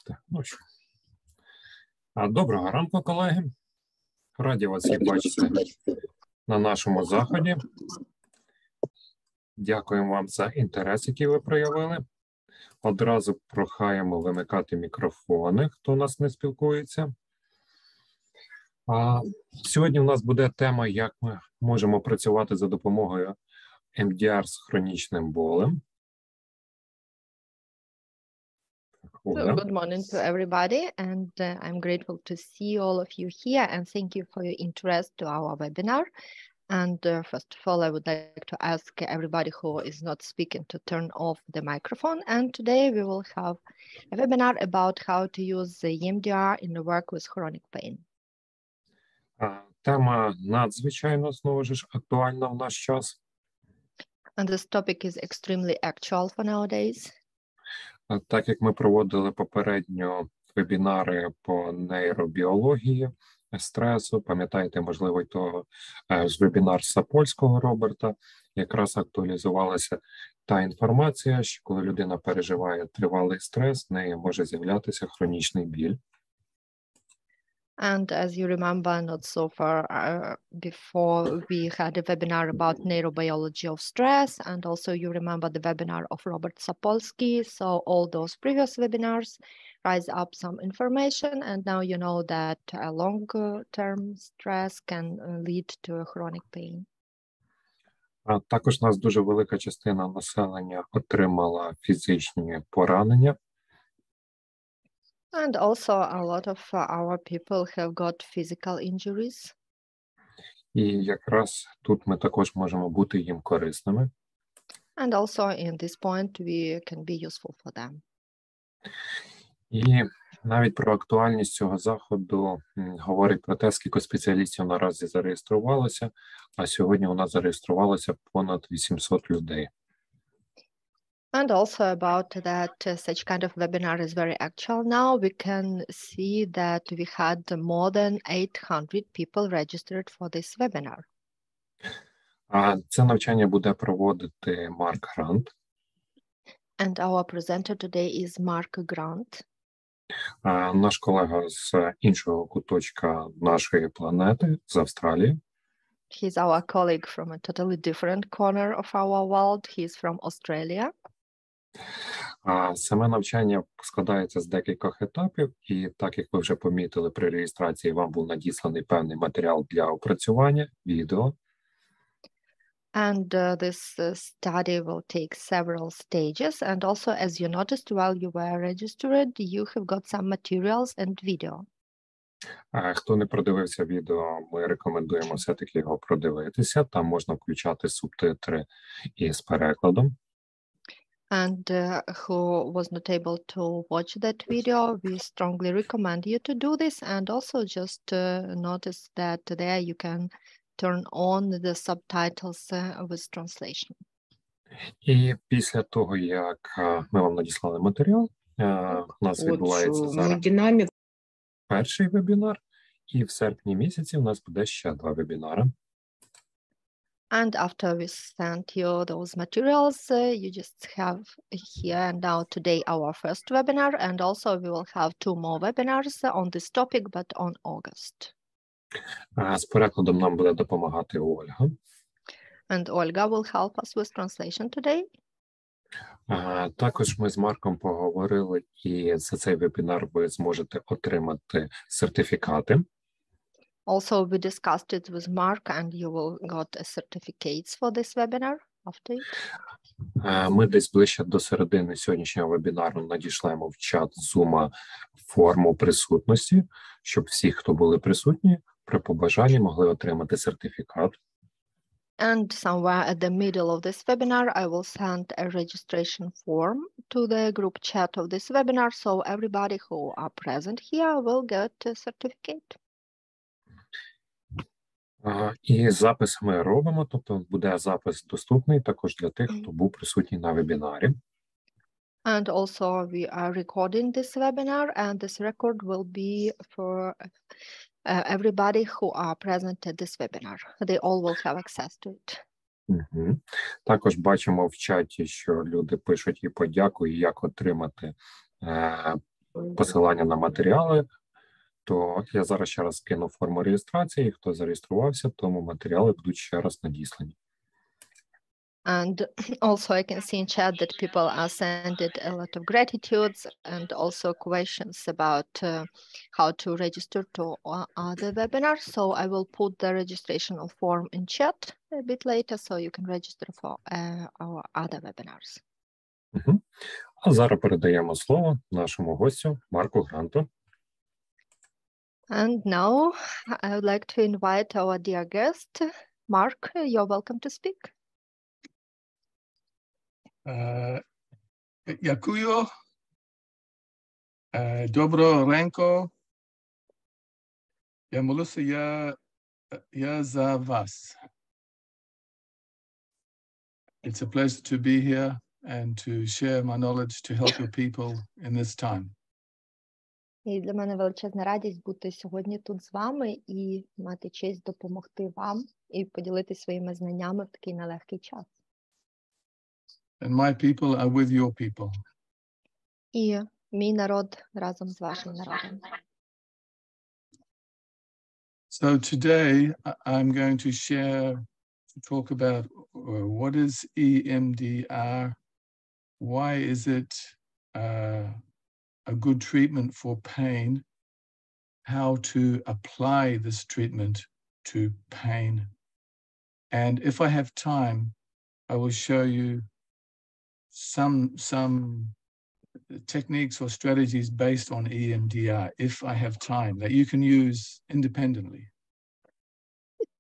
Так, ну що. Доброго ранку, колеги. Раді вас всіх бачити на нашому заході. Дякуємо вам за інтерес, який ви проявили. Одразу прохаємо вимикати мікрофони, хто у нас не спілкується. Сьогодні у нас буде тема, як ми можемо працювати за допомогою ЕМДР з хронічним болем. Good morning to everybody, and I'm grateful to see all of you here, and thank you for your interest to our webinar. And first of all, I would like to ask everybody who is not speaking to turn off the microphone. And today we will have a webinar about how to use the EMDR in the work with chronic pain. Тема надзвичайно, знову ж, актуальна в наш час. And this topic is extremely actual for nowadays. Так як ми проводили попередньо вебінари по нейробіології, стресу, пам'ятаєте, можливо, й того з вебінар з польського Робота, якраз актуалізувалася та інформація, що коли людина переживає тривалий стрес, в неї може з'являтися хронічний біль. And as you remember, not so far before, we had a webinar about neurobiology of stress, and also you remember the webinar of Robert Sapolsky. So all those previous webinars rise up some information, and now you know that a long-term stress can lead to a chronic pain. Також у нас дуже велика частина населення отримала фізичні поранення. And also a lot of our people have got physical injuries. І якраз тут ми також можемо бути їм корисними. And also in this point we can be useful for them. І навіть про актуальність цього заходу говорить про те, скільки спеціалістів наразі зареєструвалося, а сьогодні у нас зареєструвалося понад 800 людей. And also about that such kind of webinar is very actual now. We can see that we had more than 800 people registered for this webinar. Це навчання буде проводити Mark Grant. And our presenter today is Mark Grant. Наш колега з іншого куточка нашої планети, з Австралії. He's our colleague from a totally different corner of our world. He's from Australia. Саме навчання складається з декількох етапів, і так як ви вже помітили при реєстрації, вам був надісланий певний матеріал для опрацювання, відео. And this study will take several stages. And also, as you noticed while you were registered, you have got some materials and video. Хто не продивився відео, ми рекомендуємо все-таки його продивитися. Там можна включати субтитри із перекладом. And who was not able to watch that video, we strongly recommend you to do this. And also just notice that there you can turn on the subtitles with translation. І після того, як ми вам надіслали матеріал, у нас відбувається зараз перший вебінар, і в серпні місяці у нас буде ще 2 вебінари. And after we send you those materials, you just have here and now today our first webinar, and also we will have 2 more webinars on this topic, but on August. З перекладом нам буде допомагати Ольга. And Olga will help us with translation today. Також ми з Марком поговорили, і за цей вебінар ви зможете отримати сертифікати. Also, we discussed it with Mark, and you will got certificates for this webinar after it. Ми десь ближче до середини сьогоднішнього вебінару надішлемо в чат Zoom форму присутності, щоб всі, хто були присутні, при побажанні могли отримати сертифікат. And somewhere at the middle of this webinar, I will send a registration form to the group chat of this webinar, so everybody who are present here will get a certificate. І запис ми робимо, тобто буде запис доступний також для тих, хто був присутній на вебінарі. And also we are recording this webinar, and this record will be for everybody who are present at this webinar. They all will have access to it. Угу. Також бачимо в чаті, що люди пишуть і подяку, і як отримати посилання на матеріали. То я зараз ще раз скину форму реєстрації. Хто зареєструвався, тому матеріали будуть ще раз надіслані. And also I can see in chat that people are sending a lot of gratitudes and also questions about how to register to other webinars. So I will put the registration form in chat a bit later so you can register for our other webinars. Угу. А зараз передаємо слово нашому гостю Марку Гранту. And now I would like to invite our dear guest, Mark. You're welcome to speak. Дякую. Доброго ранку. Я молюся я за вас. It's a pleasure to be here and to share my knowledge to help your people in this time. І для мене величезна радість бути сьогодні тут з вами і мати честь допомогти вам і поділитися своїми знаннями в такий нелегкий час. And my people are with your people. І мій народ разом з вашим народом. So today I'm going to talk about what is EMDR, why is it a good treatment for pain, how to apply this treatment to pain. And if I have time, I will show you some techniques or strategies based on EMDR, if I have time, that you can use independently.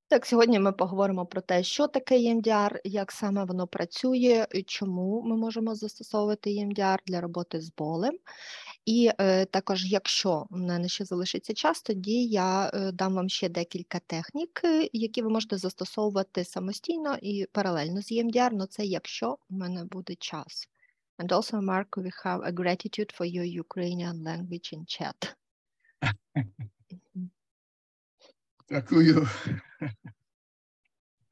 Так, сьогодні ми поговоримо про те, що таке ЄМДР, як саме воно працює, і чому ми можемо застосовувати ЄМДР для роботи з болем. І також, якщо в мене ще залишиться час, тоді я дам вам ще декілька технік, які ви можете застосовувати самостійно і паралельно з ЄМДР, але це якщо в мене буде час. And also, Mark, we have a gratitude for your Ukrainian language in chat. Дякую.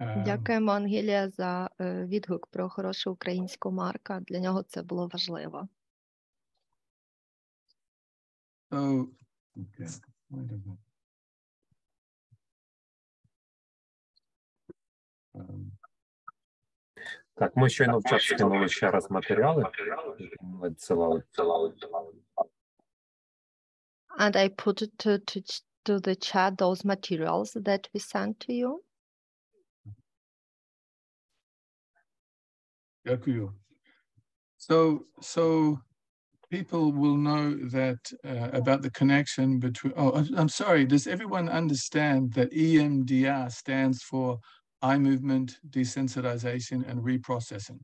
Дякуємо, Ангелія, за відгук про хорошу українську Марка. Для нього це було важливо. Так, ми щойно в чат скинули ще раз матеріали. Надсилали. And I put it to the chat those materials that we sent to you. Дякую. So people will know that about the connection between. Oh, I'm sorry. Does everyone understand that EMDR stands for eye movement desensitization and reprocessing?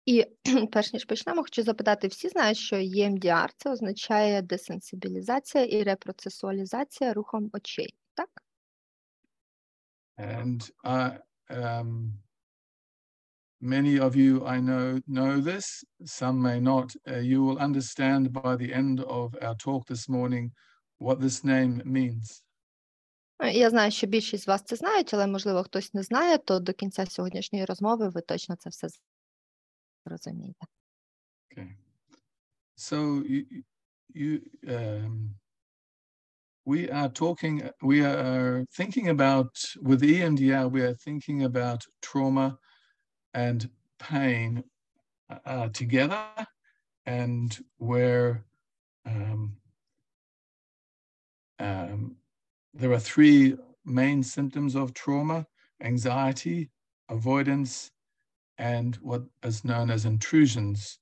І перш ніж почнемо, хочу запитати, всі знають, що ЄМДР – це означає десенсибілізація і репроцесуалізація рухом очей, так? And many of you I know this, some may not. You will understand by the end of our talk this morning what this name means. Я знаю, що більшість з вас це знають, але, можливо, хтось не знає, то до кінця сьогоднішньої розмови ви точно це все розумієте. Okay. So we are thinking about, with EMDR, we are thinking about trauma and pain together, and where there are three main symptoms of trauma: anxiety, avoidance, and what is known as intrusions,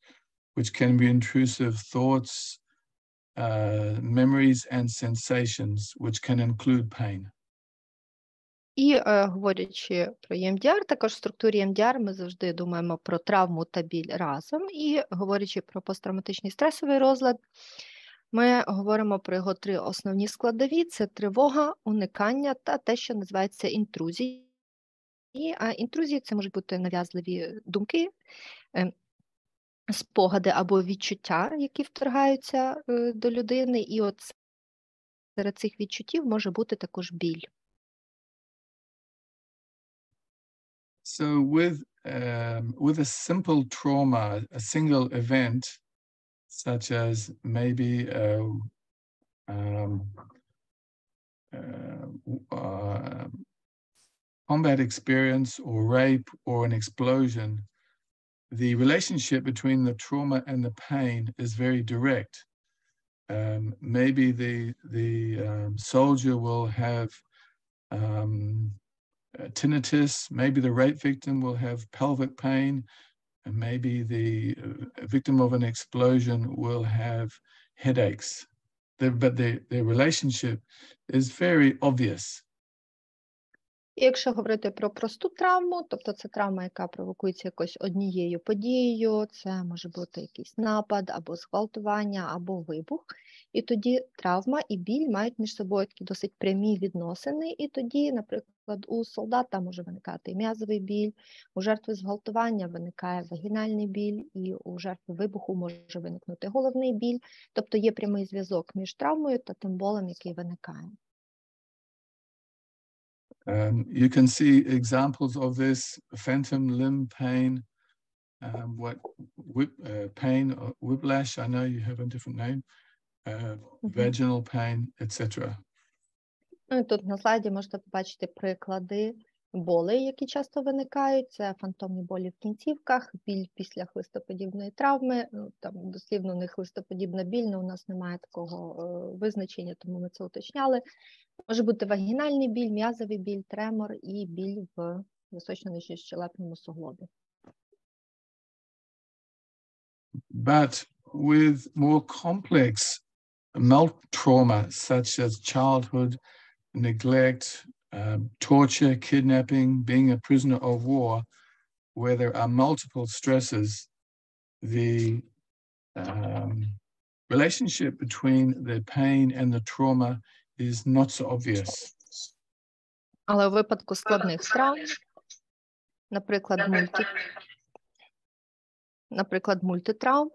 which can be intrusive thoughts, memories, and sensations, which can include pain. І говорячи про ЄМДР, також в структурі ЄМДР ми завжди думаємо про травму та біль разом. І говорячи про посттравматичний стресовий розлад, ми говоримо про його три основні складові – це тривога, уникання та те, що називається інтрузії. А інтрузії – це можуть бути нав'язливі думки, спогади або відчуття, які вторгаються до людини, і от серед цих відчуттів може бути також біль. So with a simple trauma, a single event, such as maybe combat experience or rape or an explosion, the relationship between the trauma and the pain is very direct. Maybe the soldier will have tinnitus, maybe the rape victim will have pelvic pain, and maybe the victim of an explosion will have headaches. But their relationship is very obvious. І якщо говорити про просту травму, тобто це травма, яка провокується якось однією подією, це може бути якийсь напад, або зґвалтування, або вибух. І тоді травма і біль мають між собою такі досить прямі відносини, і тоді, наприклад, у солдата може виникати м'язовий біль, у жертви зґвалтування виникає вагінальний біль, і у жертви вибуху може виникнути головний біль. Тобто є прямий зв'язок між травмою та тим болем, який виникає. You can see examples of this: phantom limb pain, pain, whiplash. I know you have a different name. Vaginal pain, etc. Тут на слайді можете побачити приклади болей, які часто виникають. Це фантомні болі в кінцівках, біль після хлистоподібної травми. Там дослівно не хлистоподібна біль, але у нас немає такого визначення, тому ми це уточняли. Може бути вагінальний біль, м'язовий біль, тремор і біль в височно-нижньощелепному суглобі. But with more complex trauma, such as childhood, neglect, torture, kidnapping, being a prisoner of war, where there are multiple stresses, the relationship between the pain and the trauma is not so obvious. Але у випадку складних травм, наприклад, мультитравм,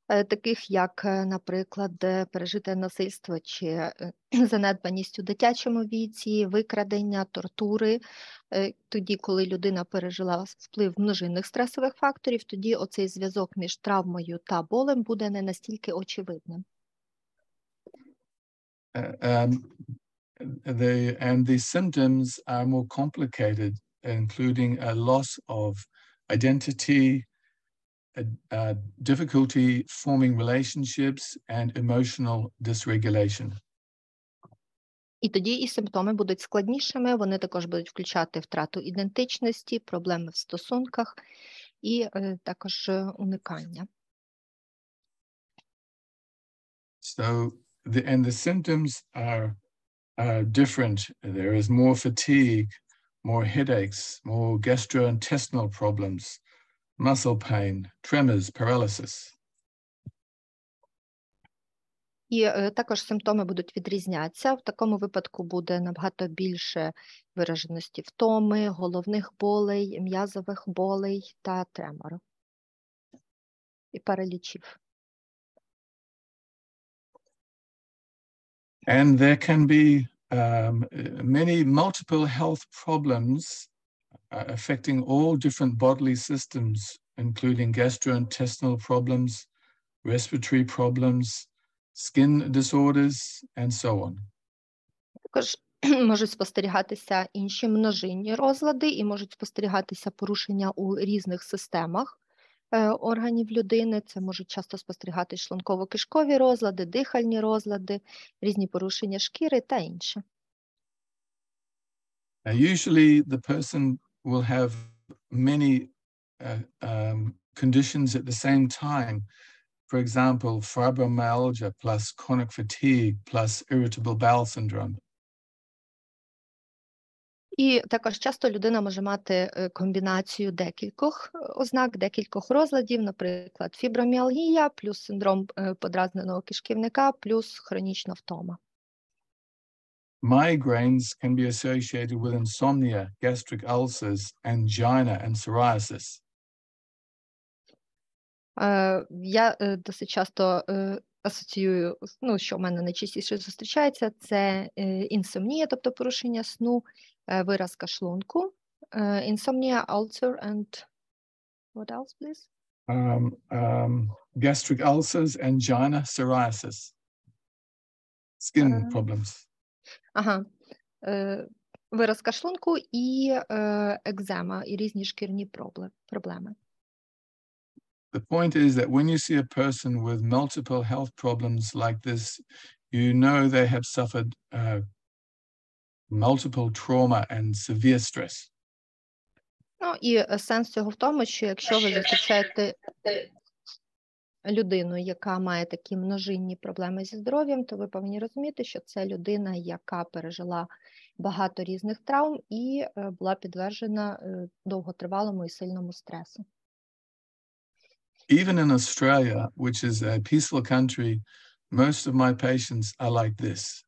таких як, наприклад, пережите насильство чи занедбаність у дитячому віці, викрадення, тортури. Тоді, коли людина пережила вплив множинних стресових факторів, тоді оцей зв'язок між травмою та болем буде не настільки очевидним. The symptoms are more complicated, including a loss of identity, difficulty forming relationships, and emotional dysregulation. І тоді і симптоми будуть складнішими, вони також будуть включати втрату ідентичності, проблеми в стосунках і також уникання. So the symptoms are different. There is more fatigue, more headaches, more gastrointestinal problems, muscle pain, tremors, paralysis. І також симптоми будуть відрізнятися. В такому випадку буде набагато більше вираженості втоми, головних болей, м'язових болей та тремору. І паралічів. And there can be many multiple health problems affecting all different bodily systems, including gastrointestinal problems, respiratory problems, skin disorders, and so on. Також можуть спостерігатися інші множинні розлади і можуть спостерігатися порушення у різних системах органів людини. Це можуть часто спостерігатися шлунково-кишкові розлади, дихальні розлади, різні порушення шкіри та інше. Usually the person will have many conditions at the same time. For example, fibromyalgia plus chronic fatigue plus irritable bowel syndrome. І також часто людина може мати комбінацію декількох ознак, декількох розладів, наприклад, фіброміалгія плюс синдром подразненого кишківника плюс хронічна втома. Migraines can be associated with insomnia, gastric ulcers, angina, and psoriasis. Я досить часто асоціюю, що в мене найчастіше зустрічається, це інсомнія, тобто порушення сну, виразка шлунку, insomnia, ulcer and what else, please? Gastric ulcers, angina, psoriasis, skin problems. Ага. Виразка шлунку і екзема, і різні шкірні проблеми. The point is that when you see a person with multiple health problems like this, you know they have suffered multiple trauma and severe stress. І сенс цього в тому, що якщо ви зустрічаєте людину, яка має такі множинні проблеми зі здоров'ям, то ви повинні розуміти, що це людина, яка пережила багато різних травм і була підтверджена довготривалому і сильному стресу. Even in Australia, which is a peaceful country, most of my patients are like this.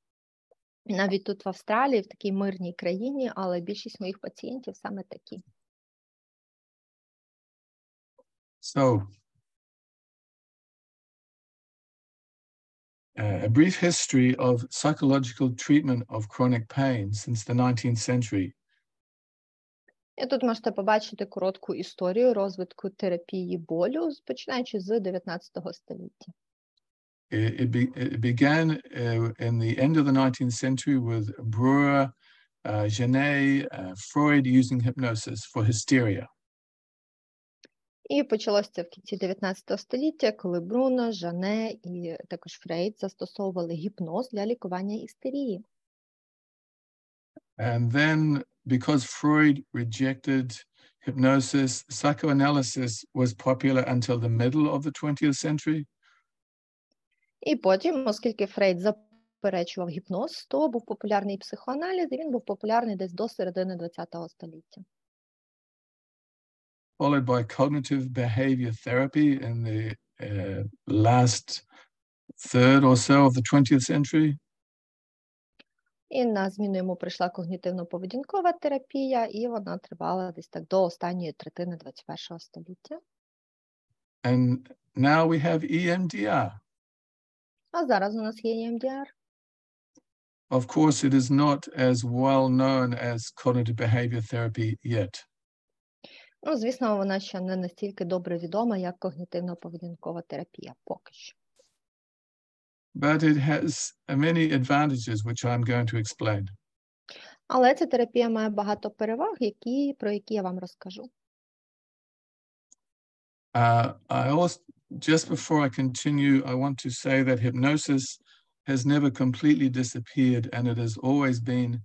Навіть тут в Австралії, в такій мирній країні, але більшість моїх пацієнтів саме такі. So, a brief history of psychological treatment of chronic pain since the 19th century. І тут можете побачити коротку історію розвитку терапії болю, починаючи з 19 століття. It began in the end of the 19th century with Breuer, Genet, Freud using hypnosis for hysteria. І почалося в кінці 19 століття, коли Бруно, Жане і також Фрейд застосовували гіпноз для лікування істерії. And then, because Freud rejected hypnosis, psychoanalysis was popular until the middle of the 20th century. І потім, оскільки Фрейд заперечував гіпноз, то був популярний психоаналіз, і він був популярний десь до середини 20 століття. Followed by cognitive behavior therapy in the last third or so of the 20th century. І на зміну йому прийшла когнітивно-поведінкова терапія, і вона тривала десь так до останньої третини 21 століття. And now we have EMDR. А зараз у нас є ЕМДР. Of course, it is not as well known as cognitive behavior therapy yet. Звісно, вона ще не настільки добре відома, як когнітивно-поведінкова терапія поки що. But it has many advantages, which I'm going to explain. Але ця терапія має багато переваг, про які я вам розкажу. I also, just before I continue, I want to say that hypnosis has never completely disappeared, and it has always been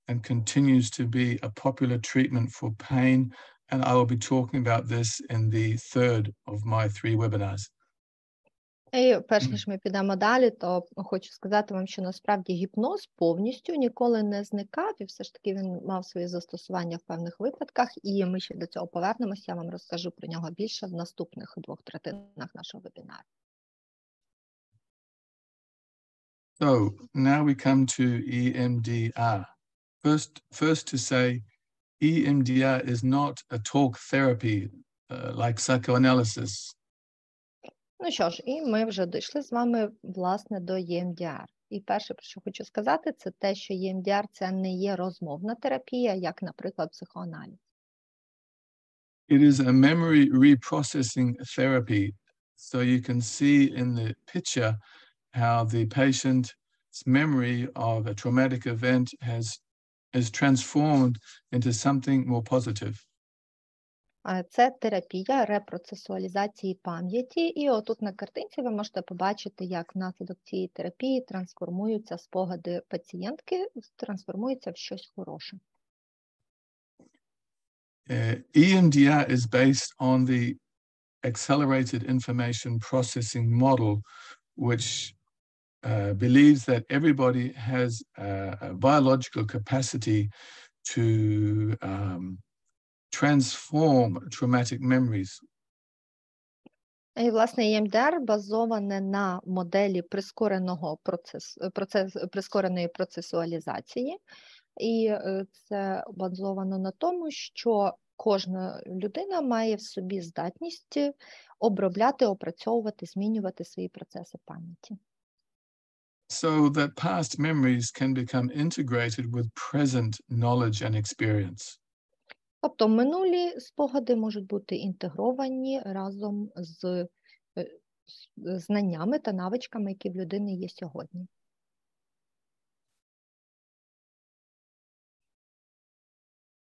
and continues to be a popular treatment for pain, and I will be talking about this in the third of my 3 webinars. І перш ніж ми підемо далі, то хочу сказати вам, що насправді гіпноз повністю ніколи не зникав, і все ж таки він мав свої застосування в певних випадках, і ми ще до цього повернемося, я вам розкажу про нього більше в наступних 2 третинах нашого вебінару. So now we come to EMDR. First to say, EMDR is not a talk therapy like psychoanalysis. Що ж, і ми вже дійшли з вами, власне, до ЄМДР. І перше, про що хочу сказати, це те, що ЄМДР – це не є розмовна терапія, як, наприклад, психоаналіз. It is a memory reprocessing therapy. So you can see in the picture how the patient's memory of a traumatic event is transformed into something more positive. Це терапія репроцесуалізації пам'яті, і отут на картинці ви можете побачити, як внаслідок цієї терапії трансформуються спогади пацієнтки, трансформуються в щось хороше. EMDR is based on the accelerated information processing model, which believes that everybody has a biological capacity to transform traumatic memories. І, власне, ЄМДР базоване на моделі прискореної процесуалізації. І це базовано на тому, що Кожна людина має в собі здатність обробляти, опрацьовувати, змінювати свої процеси пам'яті. So that past memories can become integrated with present knowledge and experience. Тобто минулі спогади можуть бути інтегровані разом з знаннями та навичками, які в людини є сьогодні.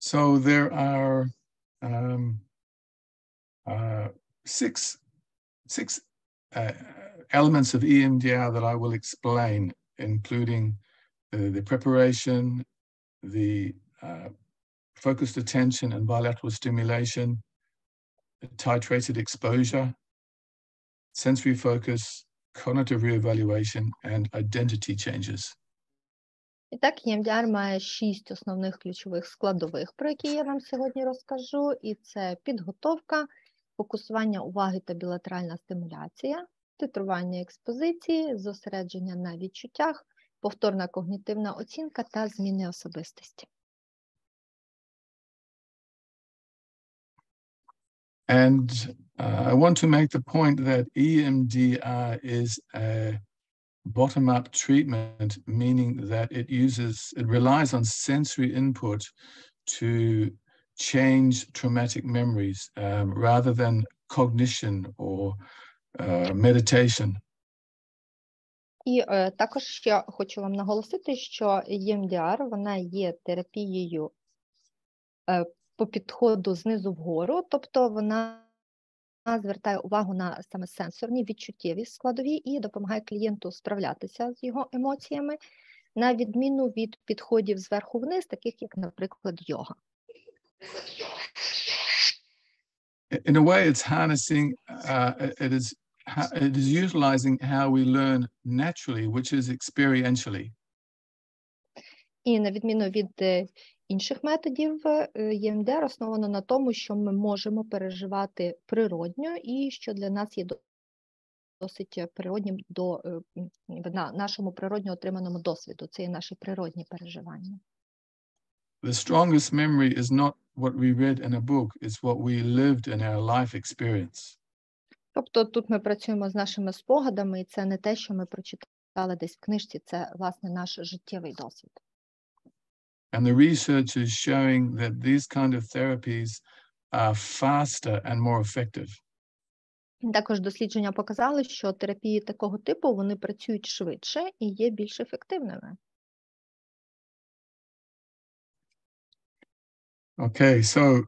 So there are six elements of EMDR that I will explain, including the preparation, the focused attention and bilateral stimulation, titrated exposure, sensory focus, cognitive reevaluation, and identity changes. І так, ЄМДР має 6 основних ключових складових, про які я вам сьогодні розкажу. І це підготовка, фокусування уваги та білатеральна стимуляція, титрування експозиції, зосередження на відчуттях, повторна когнітивна оцінка та зміни особистості. And I want to make the point that EMDR is a bottom-up treatment, meaning that it relies on sensory input to change traumatic memories rather than cognition or meditation. І також ще хочу вам наголосити, що ЄМДР, вона є терапією по підходу знизу вгору, тобто вона звертає увагу на саме сенсорні, відчуттєві складові і допомагає клієнту справлятися з його емоціями, на відміну від підходів зверху вниз, таких як, наприклад, йога. In a way, it's harnessing, it is utilizing how we learn naturally, which is experientially. І на відміну від інших методів, ЄМДР основано на тому, що ми можемо переживати природньо і що для нас є досить природнім на нашому природньо отриманому досвіду. Це є наші природні переживання. The strongest memory is not what we read in a book, it's what we lived in our life experience. Тобто тут ми працюємо з нашими спогадами, і це не те, що ми прочитали десь в книжці, це, власне, наш життєвий досвід. And the research is showing that these kind of therapies are faster and more effective. Також дослідження показали, що терапії такого типу, вони працюють швидше і є більш ефективними. Okay, so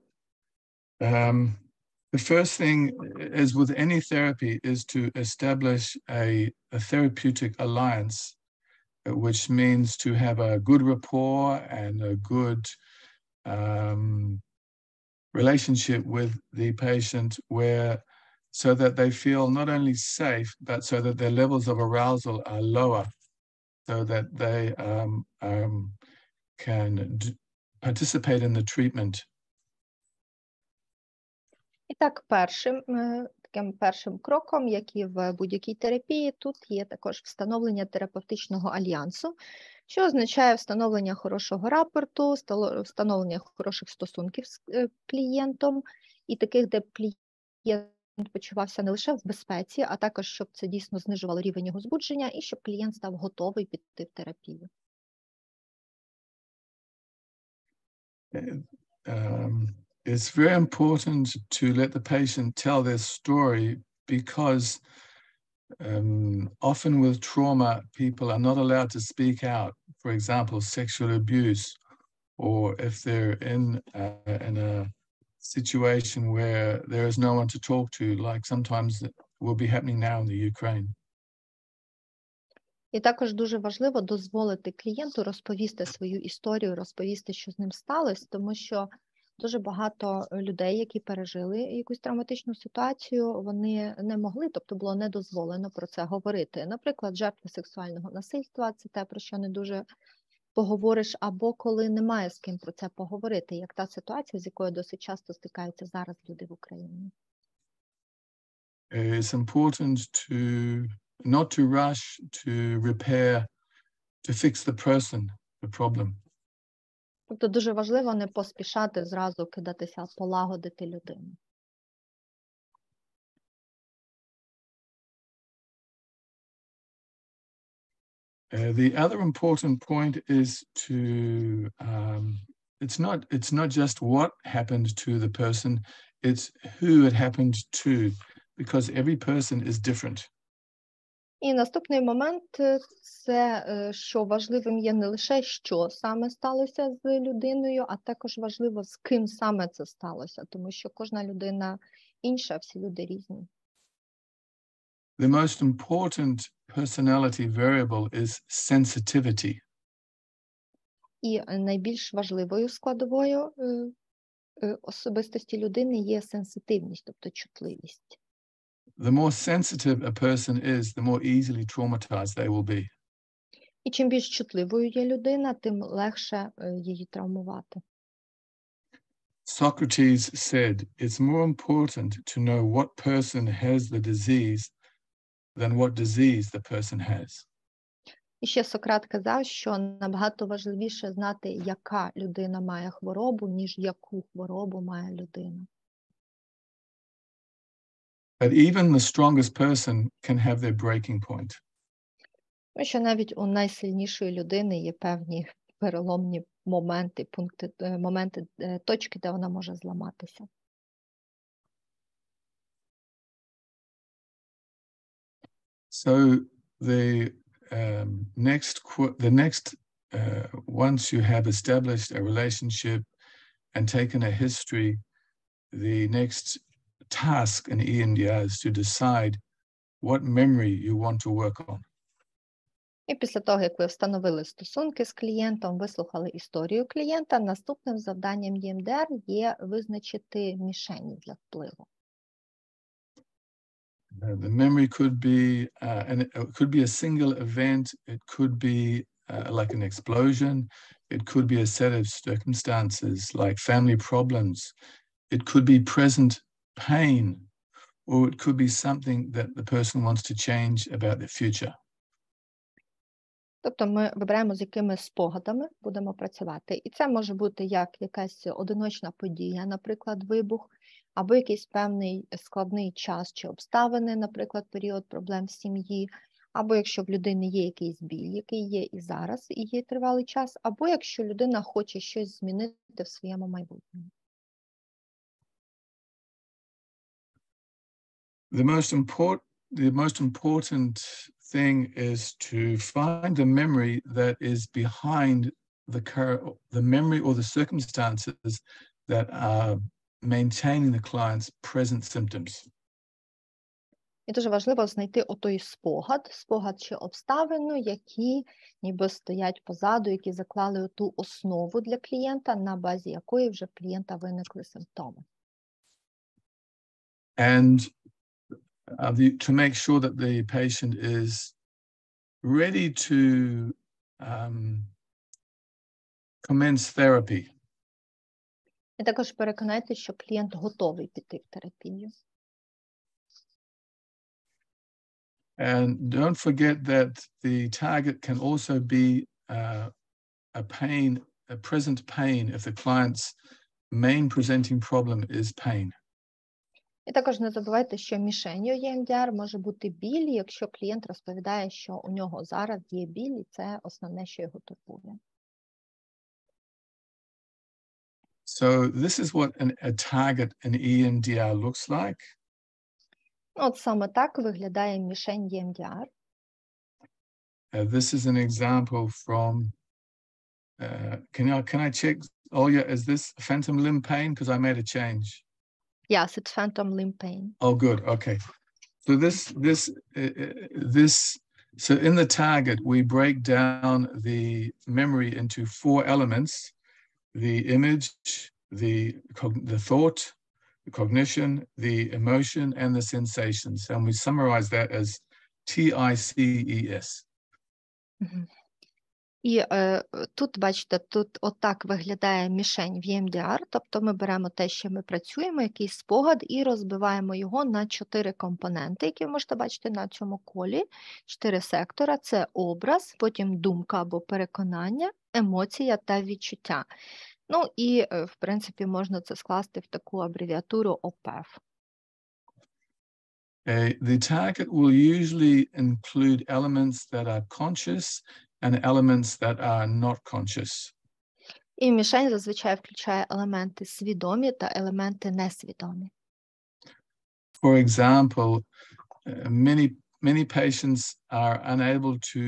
the first thing is with any therapy is to establish a therapeutic alliance, which means to have a good rapport and a good relationship with the patient so that they feel not only safe, but so that their levels of arousal are lower, so that they can participate in the treatment. І так, таким першим кроком, як і в будь-якій терапії, тут є також встановлення терапевтичного альянсу, що означає встановлення хорошого рапорту, встановлення хороших стосунків з клієнтом, і таких, де клієнт почувався не лише в безпеці, а також, щоб це дійсно знижувало рівень його збудження, і щоб клієнт став готовий піти в терапію. It's very important to let the patient tell their story because often with trauma, people are not allowed to speak out. For example, sexual abuse, or if they're in a situation where there is no one to talk to, like sometimes will be happening now in the Ukraine. І також дуже важливо дозволити клієнту розповісти свою історію, розповісти, що з ним сталося, тому що дуже багато людей, які пережили якусь травматичну ситуацію, вони не могли, тобто було не дозволено про це говорити. Наприклад, жертви сексуального насильства – це те, про що не дуже поговориш, або коли немає з ким про це поговорити, як та ситуація, з якою досить часто стикаються зараз люди в Україні. It's important not to rush to repair, to fix the person, the problem. Тобто дуже важливо не поспішати зразу кидатися полагодити людину. The other important point is to, it's not just what happened to the person, it's who it happened to, because every person is different. І наступний момент – це, що важливим є не лише, що саме сталося з людиною, а також важливо, з ким саме це сталося, тому що кожна людина інша, всі люди різні. The most important personality variable is sensitivity. І найбільш важливою складовою особистості людини є сенситивність, тобто чутливість. The more sensitive a person is, the more easily traumatized they will be. І чим більш чутливою є людина, тим легше її травмувати. Socrates said, it's more important to know what person has the disease than what disease the person has. І ще Сократ казав, що набагато важливіше знати, яка людина має хворобу, ніж яку хворобу має людина. But even the strongest person can have their breaking point. Тому що навіть у найсильнішої людини є певні переломні моменти, точки, де вона може зламатися. So once you have established a relationship and taken a history, the next task in EMDR is to decide what memory you want to work on. І після того, як ви встановили стосунки з клієнтом, вислухали історію клієнта, наступним завданням ЄМДР є визначити мішені для впливу. The memory could be a single event, it could be like an explosion, it could be a set of circumstances like family problems, it could be present pain, or it could be something that the person wants to change about their future. Тобто ми вибираємо, з якими спогадами будемо працювати. І це може бути як якась одиночна подія, наприклад, вибух, або якийсь певний складний час чи обставини, наприклад, період проблем в сім'ї, або якщо в людини є якийсь біль, який є і зараз, і є тривалий час, або якщо людина хоче щось змінити в своєму майбутньому. The most important thing is to find the memory that is behind the memory or the circumstances that are maintaining the client's present symptoms. І дуже важливо знайти отой спогад чи обставину, які ніби стоять позаду, які заклали ту основу для клієнта, на базі якої вже в клієнта виникли симптоми. And to make sure that the patient is ready to commence therapy. І також переконайтеся, що клієнт готовий піти в терапію. And don't forget that the target can also be a present pain if the client's main presenting problem is pain. І також не забувайте, що мішенью ЄМДР може бути біль, якщо клієнт розповідає, що у нього зараз є біль, і це основне, що його турбує. So this is what a target in EMDR looks like. От саме так виглядає мішень ЄМДР. This is an example from, can I check, Olya, is this phantom limb pain? Because I made a change. Yes, it's phantom limb pain. Oh, good, okay. So so in the target, we break down the memory into 4 elements: the image, the thought, the cognition, the emotion, and the sensations. And we summarize that as TICES. І тут, бачите, тут отак виглядає мішень в ЄМДР, тобто ми беремо те, що ми працюємо, якийсь спогад, і розбиваємо його на 4 компоненти, які ви можете бачити на цьому колі. 4 сектора – це образ, потім думка або переконання, емоція та відчуття. Ну і, в принципі, можна це скласти в таку абревіатуру ОПЕФ. The target will usually include elements that are conscious and elements that are not conscious. І мішень зазвичай включає елементи свідомі та елементи несвідомі. For example, many patients are unable to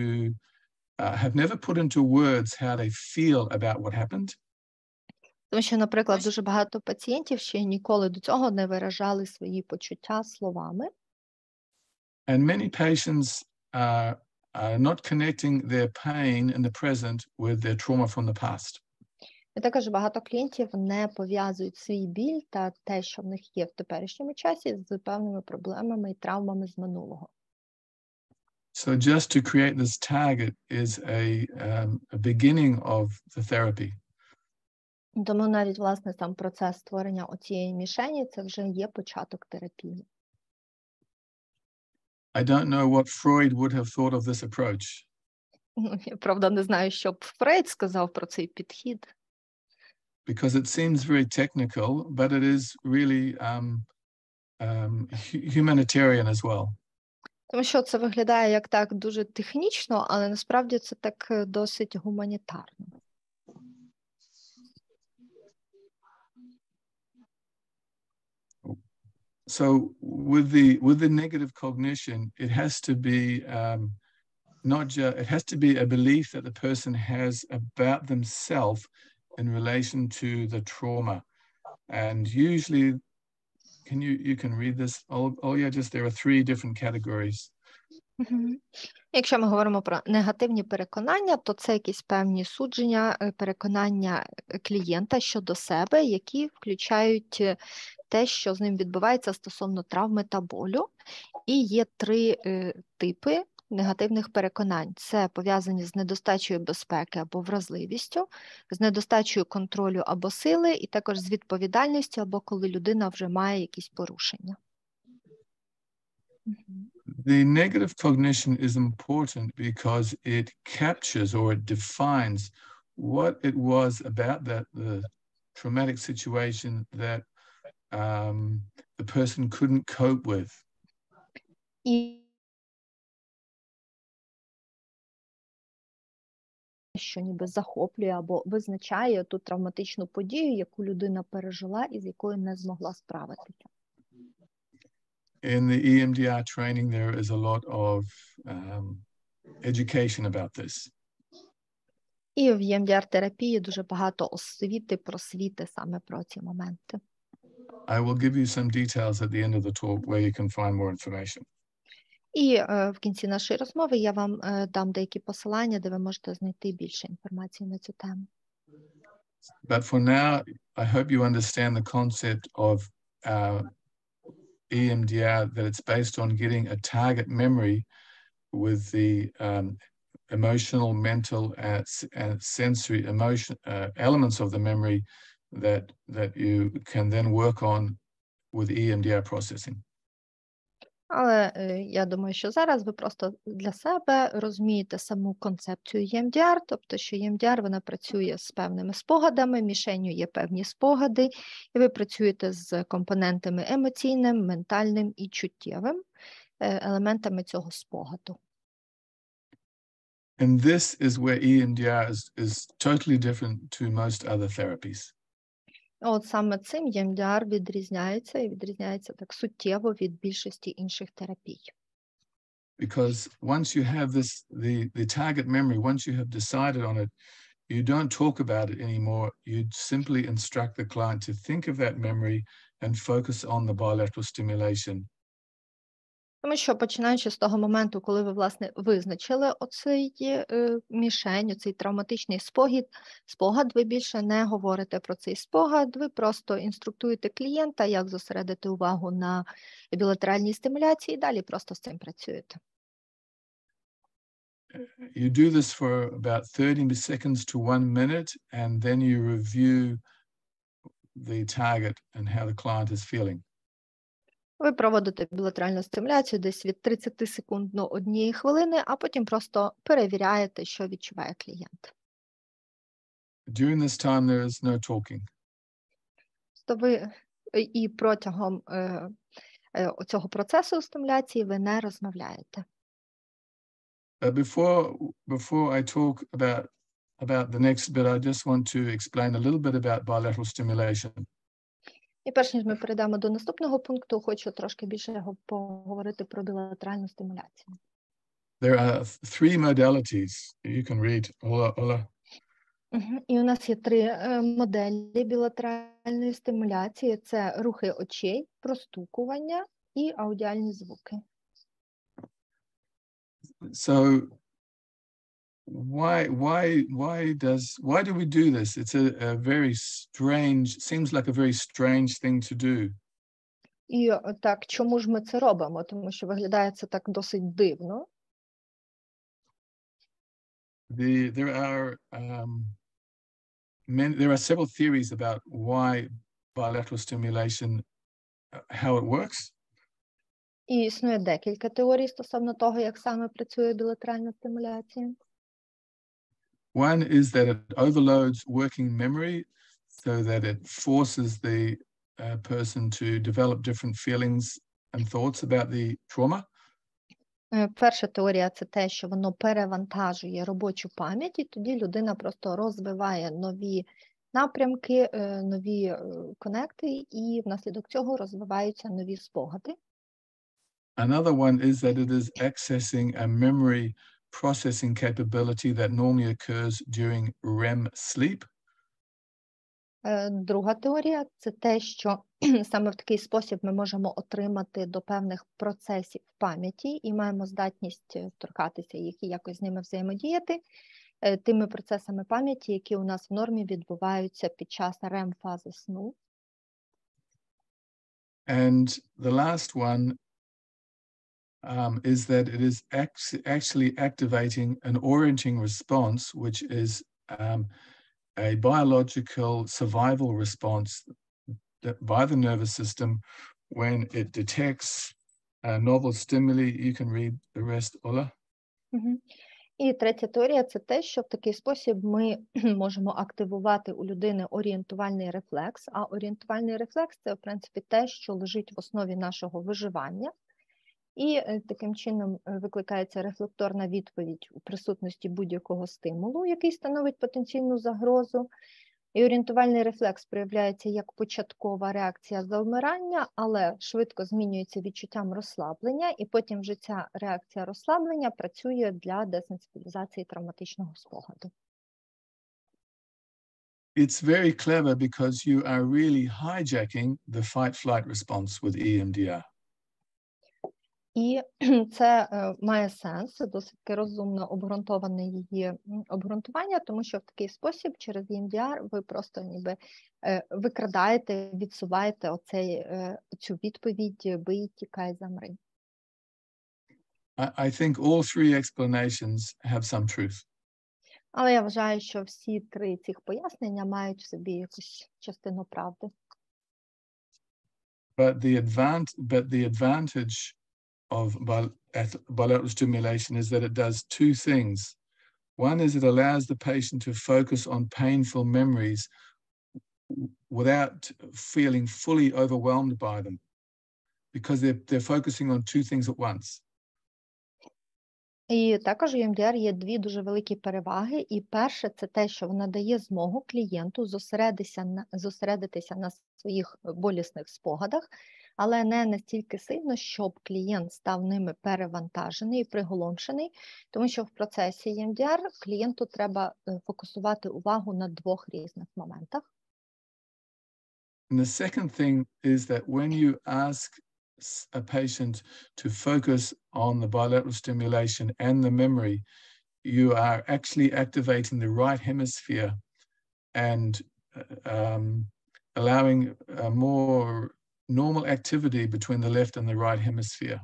have never put into words how they feel about what happened. Тому що, наприклад, дуже багато пацієнтів ще ніколи до цього не виражали свої почуття словами. And many patients are not connecting their pain in the present with their trauma from the past. І також багато клієнтів не пов'язують свій біль та те, що в них є в теперішньому часі, з певними проблемами і травмами з минулого. So just to create this target is a beginning of the therapy. Тому навіть, власне, сам процес створення оцієї мішені – це вже є початок терапії. I don't know what Freud would have thought of this approach. Я, правда, не знаю, що б Фрейд сказав про цей підхід. Because it seems very technical, but it is really humanitarian as well. Тому що це виглядає як так дуже технічно, але насправді це так досить гуманітарно. So with the negative cognition, it has to be it has to be a belief that the person has about themselves in relation to the trauma. And usually, you can read this. Oh yeah, just there are 3 different categories. Якщо ми говоримо про негативні переконання, то це якісь певні судження, переконання клієнта щодо себе, які включають те, що з ним відбувається стосовно травми та болю. І є 3 типи негативних переконань. Це пов'язані з недостачею безпеки або вразливістю, з недостачею контролю або сили, і також з відповідальністю, або коли людина вже має якісь порушення. The negative cognition is important because it captures or it defines what it was about the traumatic situation that the person couldn't cope with. І що ніби захоплює або визначає ту травматичну подію, яку людина пережила і з якою не змогла справитися. In the EMDR training, there is a lot of education about this. І в ЄМДР-терапії дуже багато освіти, просвіти саме про ці моменти. I will give you some details at the end of the talk where you can find more information. І в кінці нашої розмови я вам дам деякі посилання, де ви можете знайти більше інформації на цю тему. But for now, I hope you understand the concept of EMDR, that it's based on getting a target memory with the emotional, mental, and sensory elements of the memory that you can then work on with EMDR processing. Але я думаю, що зараз ви просто для себе розумієте саму концепцію ЄМДР, тобто, що ЄМДР, вона працює з певними спогадами, мішенью є певні спогади, і ви працюєте з компонентами емоційним, ментальним і чуттєвим, елементами цього спогаду. And this is where EMDR is totally different to most other therapies. От саме цим ЄМДР відрізняється, і відрізняється так суттєво від більшості інших терапій. Because once you have the target memory, once you have decided on it, you don't talk about it anymore. You simply instruct the client to think of that memory and focus on the bilateral stimulation. Тому що, починаючи з того моменту, коли ви, власне, визначили оцей мішень, оцей травматичний спогад, ви більше не говорите про цей спогад, ви просто інструктуєте клієнта, як зосередити увагу на білатеральній стимуляції, і далі просто з цим працюєте. you do this for about 30 seconds to 1 minute, and then you review the target and how the client is feeling. Ви проводите білатеральну стимуляцію десь від 30 секунд до 1 хвилини, а потім просто перевіряєте, що відчуває клієнт. During this time, there is no talking. То ви і протягом цього процесу стимуляції ви не розмовляєте. Before I talk about the next bit, I just want to explain a little bit about bilateral stimulation. І перш ніж ми перейдемо до наступного пункту, хочу трошки більше поговорити про білатеральну стимуляцію. There are 3 modalities. You can read, Ola. І у нас є 3 моделі білатеральної стимуляції. Це рухи очей, простукування і аудіальні звуки. So why do we do this? It's a very strange, seems like a very strange thing to do. І так, чому ж ми це робимо? Тому що виглядає це так досить дивно. There are several theories about why bilateral stimulation, how it works. І існує декілька теорій стосовно того, як саме працює білатеральна стимуляція. One is that it overloads working memory so that it forces the person to develop different feelings and thoughts about the trauma. Перша теорія – це те, що воно перевантажує робочу пам'ять, і тоді людина просто розвиває нові напрямки, нові конекти, і внаслідок цього розвиваються нові спогади. Another one is that it is accessing a memory processing capability that normally occurs during REM sleep. Друга теорія – це те, що саме в такий спосіб ми можемо отримати до певних процесів пам'яті і маємо здатність торкатися їх і якось з ними взаємодіяти тими процесами пам'яті, які у нас в нормі відбуваються під час REM-фази сну. And the last one is that it is actually activating an orienting response, which is a biological survival response by the nervous system when it detects novel stimuli. You can read the rest, Ola. І третя теорія – це те, що в такий спосіб ми можемо активувати у людини орієнтувальний рефлекс, а орієнтувальний рефлекс – це, в принципі, те, що лежить в основі нашого виживання. І таким чином викликається рефлекторна відповідь у присутності будь-якого стимулу, який становить потенційну загрозу. І орієнтувальний рефлекс проявляється як початкова реакція завмирання, але швидко змінюється відчуттям розслаблення, і потім вже ця реакція розслаблення працює для десенсибілізації травматичного спогаду. It's very clever because you are really hijacking the fight-flight response with EMDR. І це має сенс, це досить розумно обґрунтоване її обґрунтування, тому що в такий спосіб через EMDR ви просто ніби викрадаєте, відсуваєте цю відповідь «бий, тікай, замри». I think all 3 explanations have some truth. Але я вважаю, що всі 3 цих пояснення мають в собі якусь частину правди. But the advantage of bilateral stimulation is that it does 2 things. One is it allows the patient to focus on painful memories without feeling fully overwhelmed by them, because they're focusing on 2 things at once. І також у ЕМДР є 2 дуже великі переваги. І перше – це те, що вона дає змогу клієнту зосередитися на своїх болісних спогадах, але не настільки сильно, щоб клієнт став ними перевантажений і приголомшений, тому що в процесі ЕМДР клієнту треба фокусувати увагу на 2 різних моментах. And the second thing is that when you ask a patient to focus on the bilateral stimulation and the memory, you are actually activating the right hemisphere and allowing a more normal activity between the left and the right hemisphere.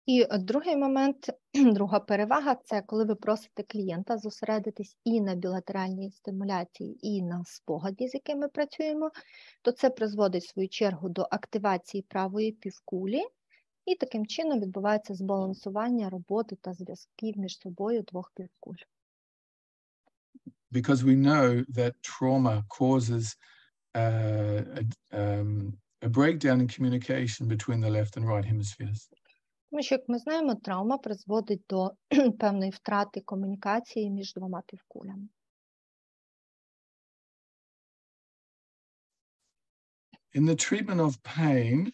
І другий момент, друга перевага – це коли ви просите клієнта зосередитись і на білатеральній стимуляції, і на спогаді, з якими працюємо, то це призводить в свою чергу до активації правої півкулі, і таким чином відбувається збалансування роботи та зв'язків між собою двох півкуль. Because we know that trauma causes a breakdown in communication between the left and right hemispheres. Тому що, як ми знаємо, травма призводить до певної втрати комунікації між двома півкулями. In the treatment of pain,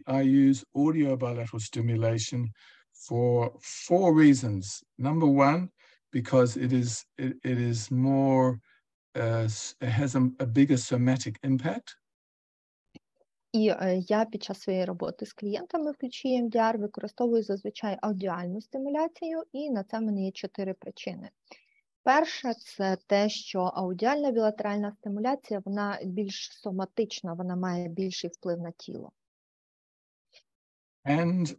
I use audio bilateral stimulation for 4 reasons. Number one, because it is more, it has a bigger somatic impact. І я під час своєї роботи з клієнтами в ключі ЄМДР використовую зазвичай аудіальну стимуляцію, і на це в мене є 4 причини. Перше – це те, що аудіальна білатеральна стимуляція, вона більш соматична, вона має більший вплив на тіло. And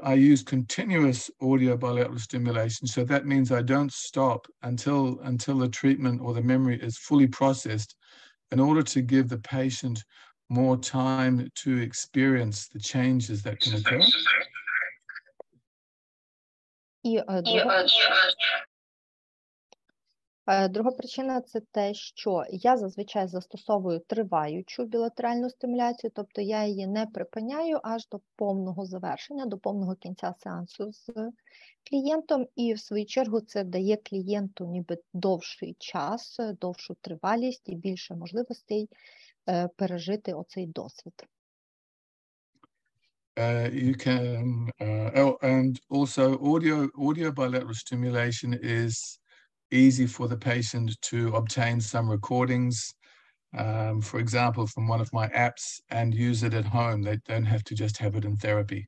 I use continuous audio bilateral stimulation, so that means I don't stop until the treatment or the memory is fully processed, in order to give the patient more time to experience the changes that can occur. І друга причина – це те, що я зазвичай застосовую триваючу білатеральну стимуляцію, тобто я її не припиняю аж до повного завершення, до повного кінця сеансу з клієнтом, і в свою чергу це дає клієнту ніби довший час, довшу тривалість і більше можливостей пережити оцей досвід. You can, and also audio bilateral stimulation is easy for the patient to obtain some recordings, for example, from one of my apps, and use it at home. They don't have to just have it in therapy.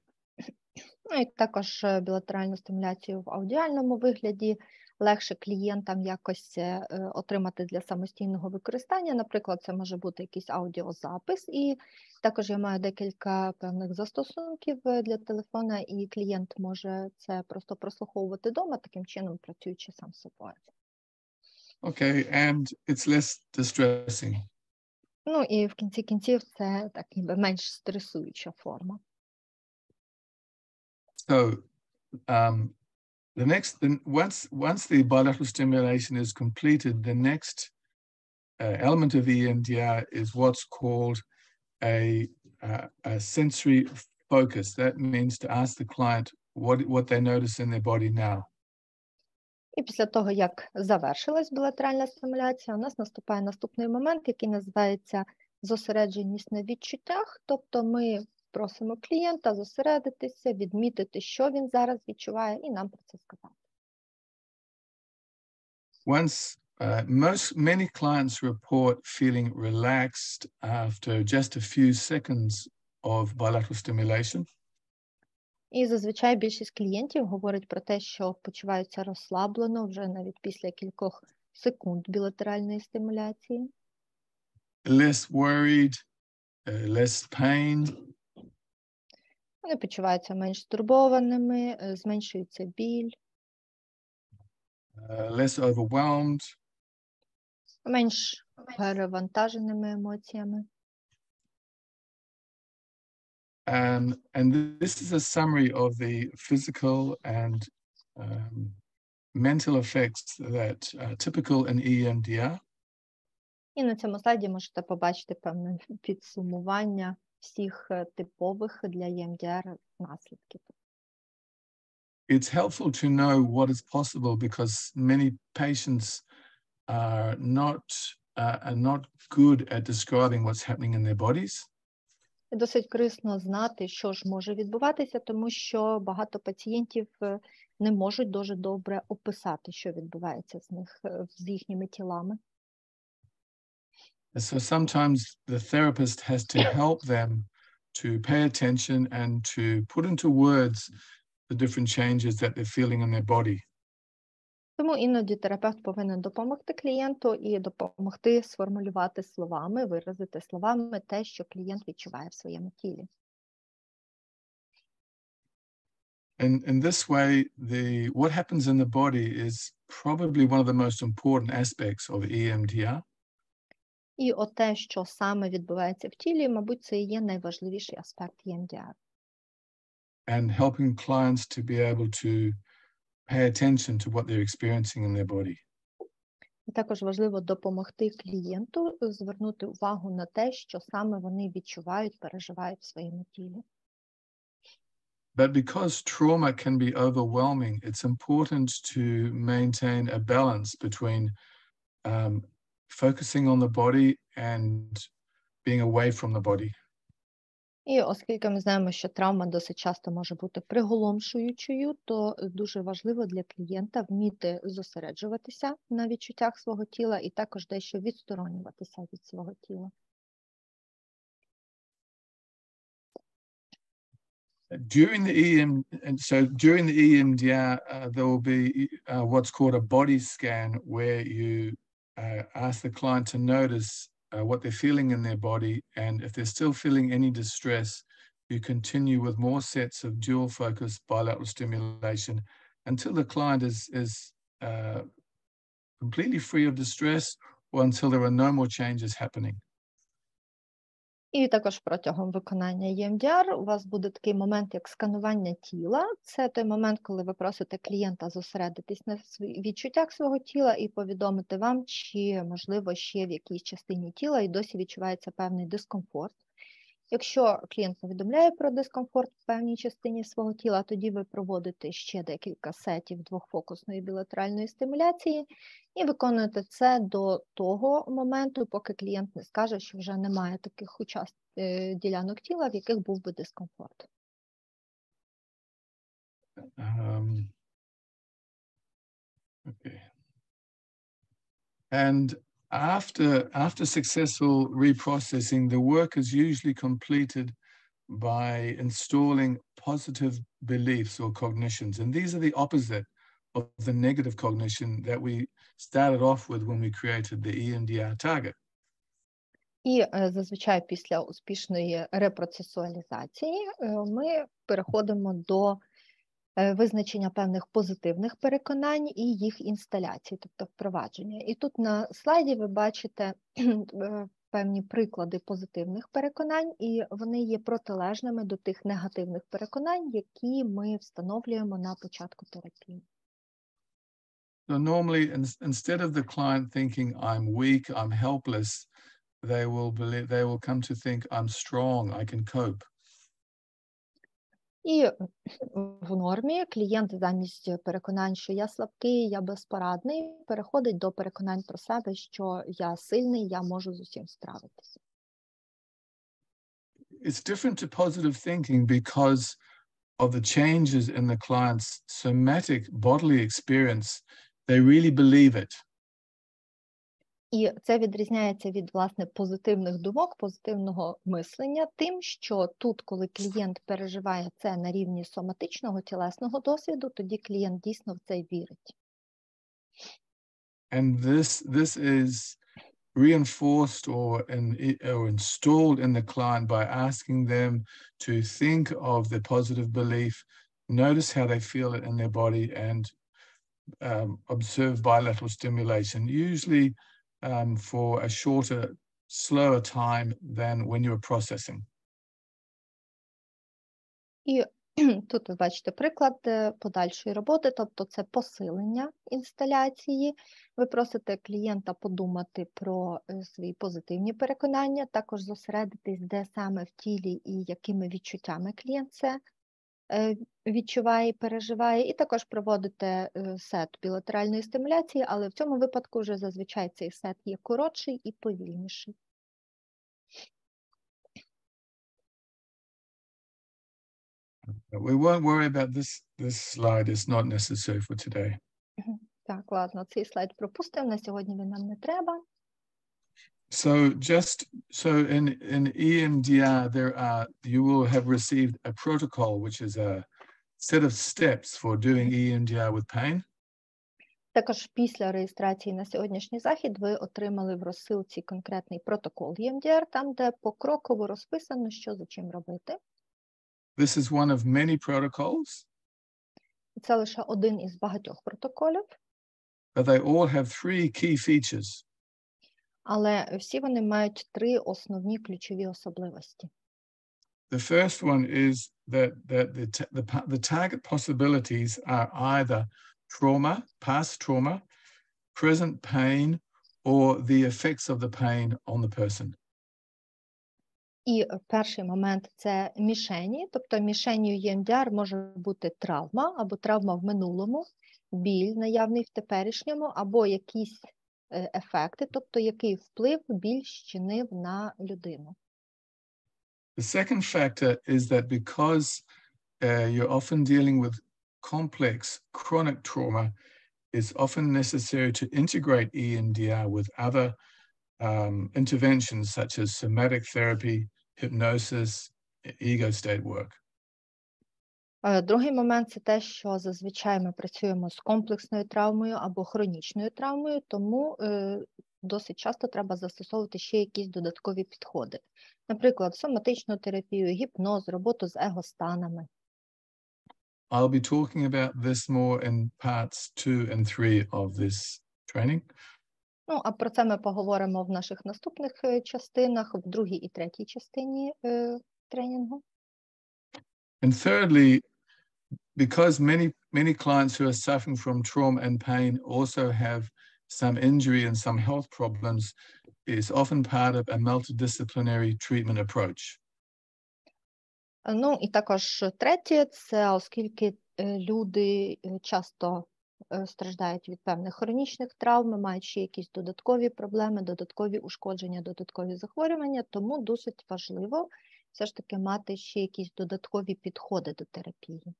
Ну, і також білатеральну стимуляцію в аудіальному вигляді легше клієнтам якось отримати для самостійного використання. Наприклад, це може бути якийсь аудіозапис, і також я маю декілька певних застосунків для телефона, і клієнт може це просто прослуховувати вдома, таким чином працюючи сам з собою. Okay, and it's less distressing. Ну, і в кінці кінців це так ніби менш стресуюча форма. So, once the bilateral stimulation is completed, the next element of EMDR is what's called a sensory focus. That means to ask the client what they notice in their body now. І після того, як завершилась білатеральна стимуляція, у нас наступає наступний момент, який називається зосередженість на відчуттях. Тобто ми просимо клієнта зосередитися, відмітити, що він зараз відчуває, і нам про це сказати. Many clients report feeling relaxed after just a few seconds of bilateral stimulation. І зазвичай більшість клієнтів говорить про те, що почуваються розслаблено вже навіть після кількох секунд білатеральної стимуляції. Less worried, less pain. Вони почуваються менш стурбованими, зменшується біль. Less overwhelmed. Менш перевантаженими емоціями. And this is a summary of the physical and mental effects that are typical in EMDR. І на цьому слайді можете побачити певне підсумування всіх типових для ЄМДР наслідків. It's helpful to know what is possible because many patients are not good at describing what's happening in their bodies. Досить корисно знати, що ж може відбуватися, тому що багато пацієнтів не можуть дуже добре описати, що відбувається з їхніми тілами. So sometimes the therapist has to help them to pay attention and to put into words the different changes that they're feeling in their body. Тому іноді терапевт повинен допомогти клієнту і допомогти сформулювати словами, виразити словами те, що клієнт відчуває в своєму тілі. in this way, what happens in the body is probably one of the most important aspects of EMDR. І от те, що саме відбувається в тілі, мабуть, це і є найважливіший аспект EMDR. And helping clients to be able to pay attention to what they're experiencing in their body. І також важливо допомогти клієнту звернути увагу на те, що саме вони відчувають, переживають в своєму тілі. But because trauma can be overwhelming, it's important to maintain a balance between focusing on the body and being away from the body. І оскільки ми знаємо, що травма досить часто може бути приголомшуючою, то дуже важливо для клієнта вміти зосереджуватися на відчуттях свого тіла і також дещо відсторонюватися від свого тіла. During the EMDR, there will be what's called a body scan, where you ask the client to notice what they're feeling in their body, and if they're still feeling any distress, you continue with more sets of dual focus bilateral stimulation until the client is completely free of distress, or until there are no more changes happening. І також протягом виконання EMDR у вас буде такий момент, як сканування тіла. Це той момент, коли ви просите клієнта зосередитись на відчуттях свого тіла і повідомити вам, чи, можливо, ще в якійсь частині тіла і досі відчувається певний дискомфорт. Якщо клієнт повідомляє про дискомфорт в певній частині свого тіла, тоді ви проводите ще декілька сетів двохфокусної білатеральної стимуляції і виконуєте це до того моменту, поки клієнт не скаже, що вже немає таких ділянок тіла, в яких був би дискомфорт. Okay. And after successful reprocessing, the work is usually completed by installing positive beliefs or cognitions. And these are the opposite of the negative cognition that we started off with when we created the EMDR target. І зазвичай після успішної репроцесуалізації ми переходимо до визначення певних позитивних переконань і їх інсталяції, тобто впровадження. І тут на слайді ви бачите певні приклади позитивних переконань, і вони є протилежними до тих негативних переконань, які ми встановлюємо на початку терапії. So normally, instead of the client thinking I'm weak, I'm helpless, they will come to think I'm strong, I can cope. І в нормі клієнт замість переконань, що я слабкий, я безпорадний, переходить до переконань про себе, що я сильний, я можу з усім справитися. It's different to positive thinking because of the changes in the client's somatic bodily experience. They really believe it. І це відрізняється від, власне, позитивних думок, позитивного мислення тим, що тут, коли клієнт переживає це на рівні соматичного, тілесного досвіду, тоді клієнт дійсно в це вірить. And this is reinforced or installed in the client by asking them to think of the positive belief, notice how they feel it in their body, and observe bilateral stimulation, usually for a shorter, slower time than when you are processing. І тут ви бачите приклад подальшої роботи, тобто це посилення інсталяції. Ви просите клієнта подумати про свої позитивні переконання, також зосередитись, де саме в тілі і якими відчуттями клієнт це відчуває і переживає, і також проводите сет білатеральної стимуляції, але в цьому випадку вже зазвичай цей сет є коротший і повільніший. We won't worry about this slide. It's not necessary for today. Так, ладно, цей слайд пропустимо, на сьогодні він нам не треба. So in EMDR, you will have received a protocol, which is a set of steps for doing EMDR with pain. Також після реєстрації на сьогоднішній захід ви отримали в розсилці конкретний протокол EMDR, там де покроково розписано, що за чим робити. This is one of many protocols. Це лише один із багатьох протоколів, but they all have three key features. але всі вони мають три основні ключові особливості. The first one is that the target possibilities are either trauma, past trauma, present pain, or the effects of the pain on the person. І перший момент – це мішені, тобто мішенью ЄМДР може бути травма або травма в минулому, біль наявний в теперішньому, або якісь ефекти, тобто який вплив біль щинив на людину. The second factor is that because you're often dealing with complex chronic trauma, it's often necessary to integrate EMDR with other interventions such as somatic therapy, hypnosis, ego state work. Другий момент – це те, що зазвичай ми працюємо з комплексною травмою або хронічною травмою, тому досить часто треба застосовувати ще якісь додаткові підходи. Наприклад, соматичну терапію, гіпноз, роботу з егостанами. I'll be talking about this more in parts 2 and 3 of this training. Ну, а про це ми поговоримо в наших наступних частинах, в другій і третій частині тренінгу. And thirdly, because many clients who are suffering from trauma and pain also have some injury and some health problems, is often part of a multidisciplinary treatment approach. Ну, і також третє – це оскільки люди часто страждають від певних хронічних травм, мають ще якісь додаткові проблеми, додаткові ушкодження, додаткові захворювання, тому досить важливо все ж таки мати ще якісь додаткові підходи до терапії.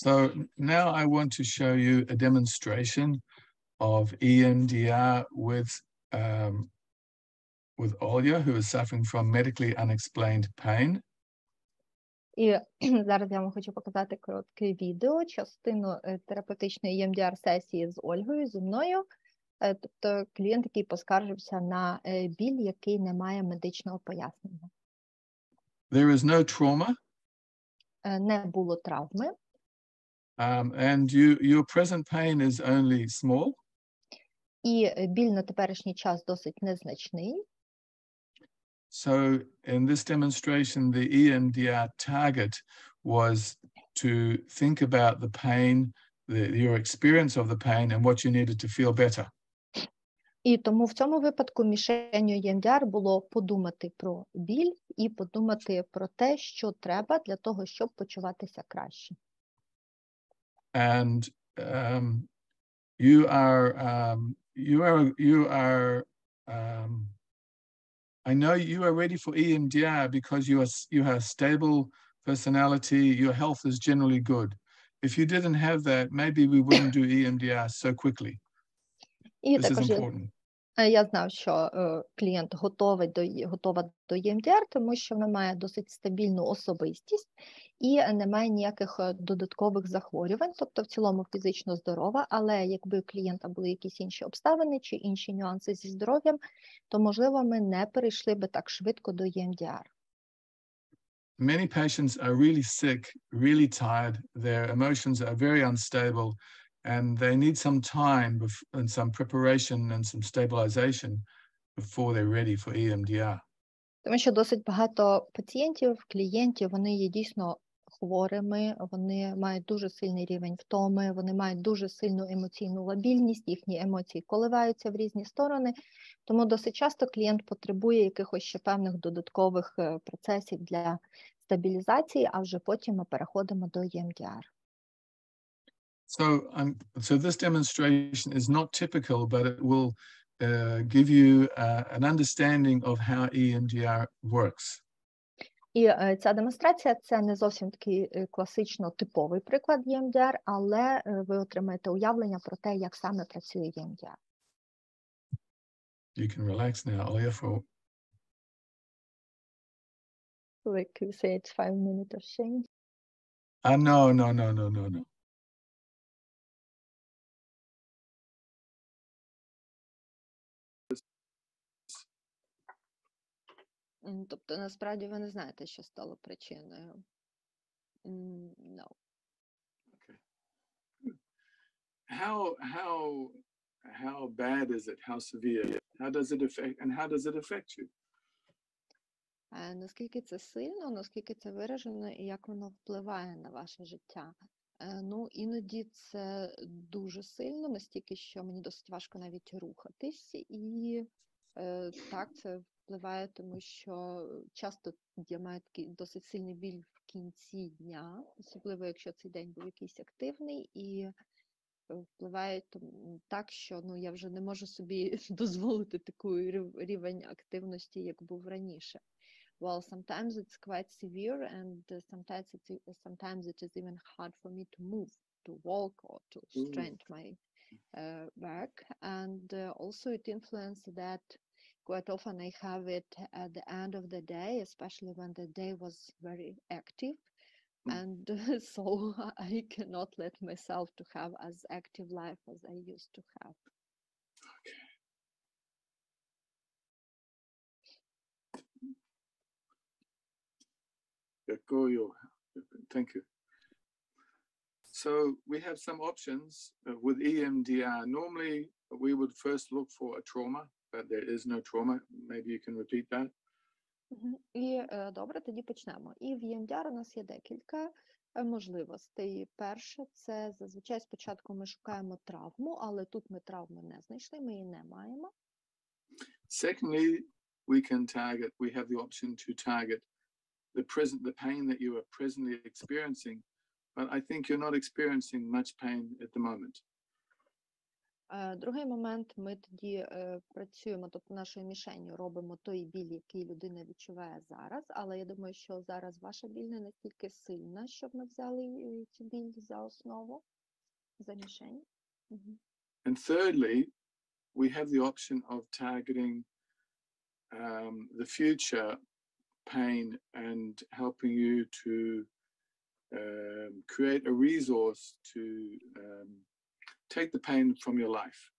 So now I want to show you a demonstration of EMDR with Olya, who is suffering from medically unexplained pain. І зараз я вам хочу показати коротке відео, частину терапевтичної ЄМДР-сесії з Ольгою, зі мною. Тобто клієнт, який поскаржився на біль, який не має медичного пояснення. There is no trauma. Не було травми. And your present pain is only small. І біль на теперішній час досить незначний. So in this demonstration, the EMDR target was to think about the pain, your experience of the pain and what you needed to feel better. І тому в цьому випадку мішенью ЄМДР було подумати про біль і подумати про те, що треба для того, щоб почуватися краще. And I know you are ready for EMDR because you have a stable personality, your health is generally good. If you didn't have that, maybe we wouldn't do EMDR so quickly. This is important. Я знав, що клієнт готова до ЄМДР, тому що вона має досить стабільну особистість і не має ніяких додаткових захворювань, тобто в цілому фізично здорова, але якби у клієнта були якісь інші обставини чи інші нюанси зі здоров'ям, то, можливо, ми не перейшли би так швидко до ЄМДР. Many patients are really sick, really tired, their emotions are very unstable, and they need some time and some preparation and some stabilization before they're ready for EMDR. Тому що досить багато пацієнтів, клієнтів, вони є дійсно хворими, вони мають дуже сильний рівень втоми, вони мають дуже сильну емоційну лабільність, їхні емоції коливаються в різні сторони, тому досить часто клієнт потребує якихось ще певних додаткових процесів для стабілізації, а вже потім ми переходимо до ЄМДР. So this demonstration is not typical, but it will give you an understanding of how EMDR works. І ця демонстрація – це не зовсім такий класично типовий приклад ЄМДР, але ви отримаєте уявлення про те, як саме працює ЄМДР. You can relax now, Olya, for... Like you say, it's 5 minutes of shame. No. Тобто, насправді, ви не знаєте, що стало причиною. No. how bad is it? How severe? How does it affect you? Наскільки це сильно, наскільки це виражено і як воно впливає на ваше життя? Ну, іноді це дуже сильно, настільки, що мені досить важко навіть рухатись. І так, це впливає, тому що часто я маю такий досить сильний біль в кінці дня, особливо якщо цей день був якийсь активний, і впливає так, що ну, я вже не можу собі дозволити такий рівень активності, як був раніше. Well, sometimes it's quite severe, and sometimes it is even hard for me to move, to walk, or to strengthen my work. And also it influences that quite often I have it at the end of the day, especially when the day was very active. And so I cannot let myself to have as active life as I used to have. Okay. Thank you. So we have some options with EMDR. Normally, we would first look for a trauma, but there is no trauma. Maybe you can repeat that. І добре, тоді почнемо. І в ЄМДР у нас є декілька можливостей. Перше, це зазвичай спочатку ми шукаємо травму, але тут ми травми не знайшли, ми її не маємо. Secondly, we have the option to target the pain that you are presently experiencing, but I think you're not experiencing much pain at the moment. Другий момент, ми тоді працюємо, тобто нашою мішенью робимо той біль, який людина відчуває зараз, але я думаю, що зараз ваша біль не настільки сильна, щоб ми взяли цю біль за основу, за мішень. And thirdly, we have the option of targeting the future pain and helping you to create a resource to take the pain from your life.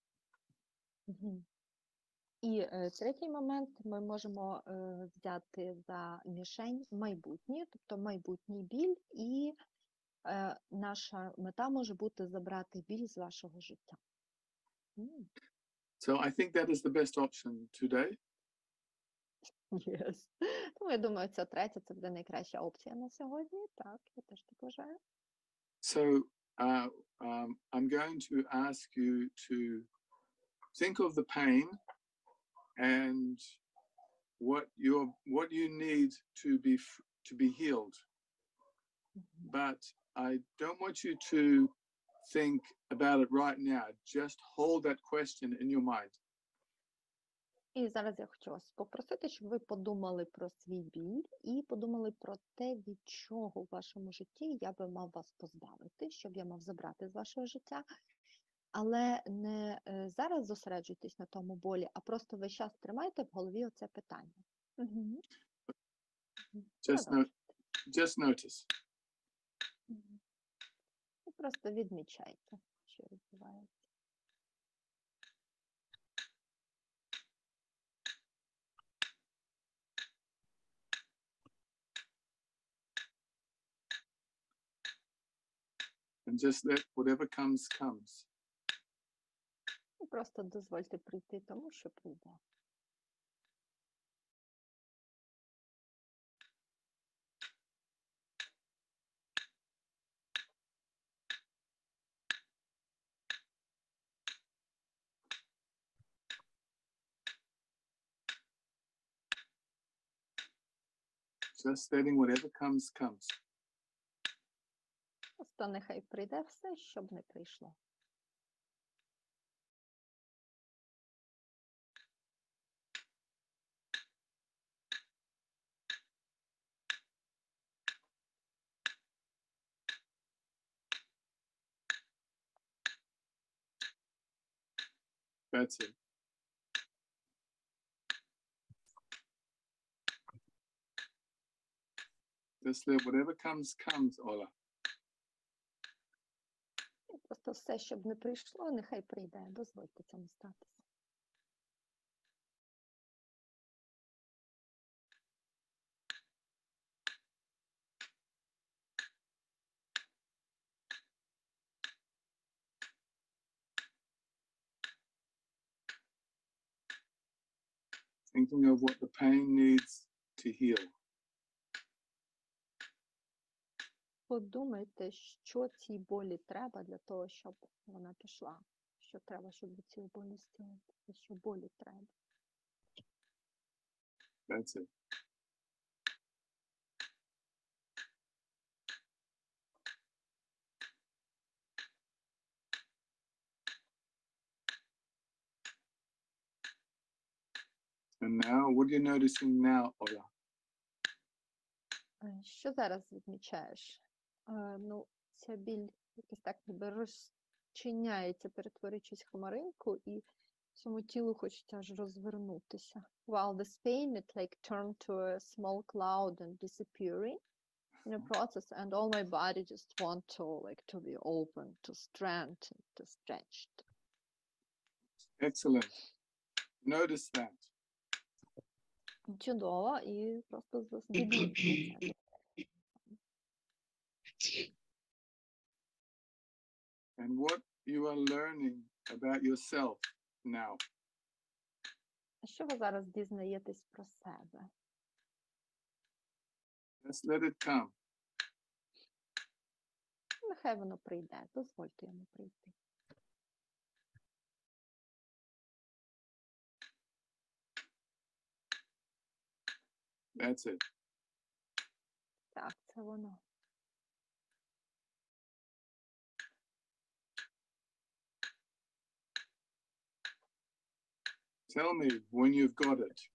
І третій момент, ми можемо взяти за мішень майбутнє, тобто майбутній біль, і наша мета може бути забрати біль з вашого життя. So I think that is the best option today. Yes. Тому я думаю, це третя, це буде найкраща опція на сьогодні. Так, я теж так вважаю. So I'm going to ask you to think of the pain and what you need to be healed. But I don't want you to think about it right now. Just hold that question in your mind. І зараз я хочу вас попросити, щоб ви подумали про свій біль і подумали про те, від чого в вашому житті я би мав вас позбавити, щоб я мав забрати з вашого життя. Але не зараз зосереджуйтесь на тому болі, а просто весь час тримайте в голові оце питання. Just notice. І просто відмічайте, що відбувається. And just let whatever comes, comes. І просто дозвольте прийти тому, що прийде. Just letting whatever comes, comes. Просто нехай прийде все, щоб не прийшло. That's it. Just let whatever comes, comes, Ola. Просто все, щоб не прийшло, нехай прийде. Дозвольте цьому статися. Thinking of what the pain needs to heal. Подумайте, що цій болі треба для того, щоб вона пішла. Що треба, щоб від цієї болі зцілитися, що болі треба. That's it. And now, what are you noticing now, Ola? Що зараз відмічаєш? Ну, ця біль якось так ніби розчиняється, перетворюючись в хмаринку, і всьому тілу хочеться аж розвернутися. While this pain, it like turned to a small cloud and disappearing in a process, and all my body just want to like to be open, to strengthen, to stretched. Excellent. Notice that. Чудово, і просто відмітьте це. And what you are learning about yourself now. А що ви зараз дізнаєтесь про себе? Just let it come. Нехай воно прийде, дозвольте йому прийти. That's it. Так, це воно. Tell me when you've got it.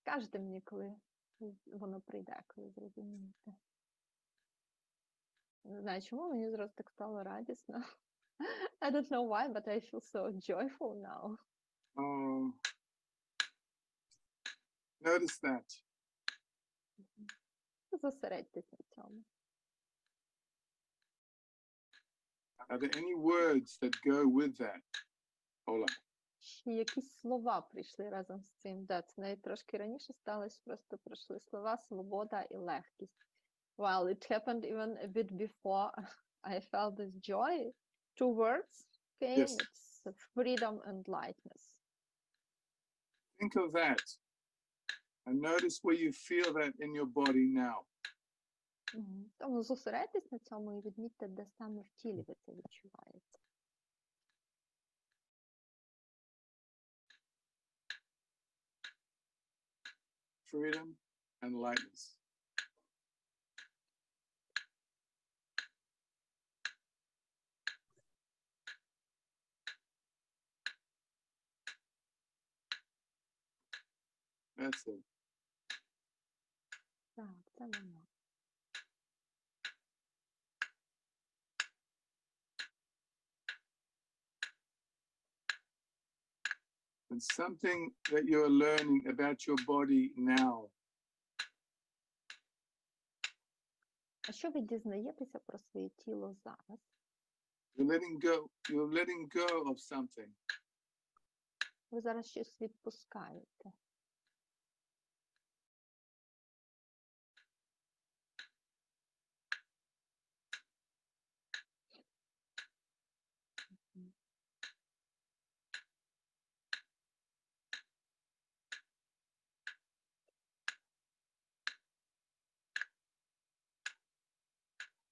Скажете мені, коли воно прийде, коли зрозумієте. Не знаю, чому мені зразу так стало радісно. I don't know why, but I feel so joyful now. Oh, notice that. Зосередьтесь на цьому. Are there any words that go with that, Ola? Ще якісь слова прийшли разом з цим. Да, це навіть трошки раніше сталося, просто прийшли слова свобода і легкість. Well, it happened even a bit before I felt this joy. Two words came, Yes. it's freedom and lightness. Think of that. And notice where you feel that in your body now. Тому зосередьтесь на цьому і відмітьте, де саме в тілі ви це відчуваєте. Freedom and lightness. That's it. Так, це воно. And something that you're learning about your body now. А що ви дізнаєтеся про своє тіло зараз? You're letting go of something. Ви зараз щось відпускаєте.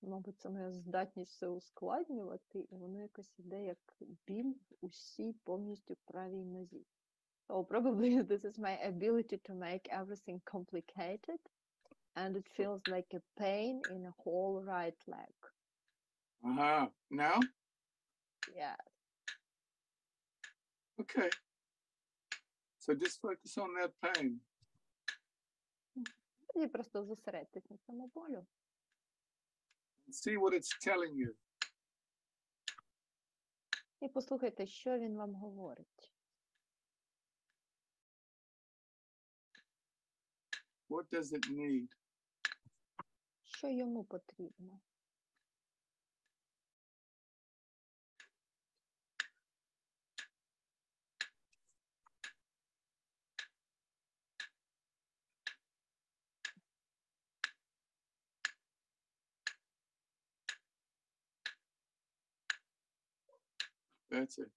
Мабуть, це моя здатність все ускладнювати, і воно якось іде як біль в усій повністю правій нозі. So probably this is my ability to make everything complicated, and it feels like a pain in a whole right leg. Now? Yeah. Okay. So just focus on that pain. І просто зосередьтесь на цьому болю. See what it's telling you. І послухайте, що він вам говорить. What does it need? Що йому потрібно. That's it.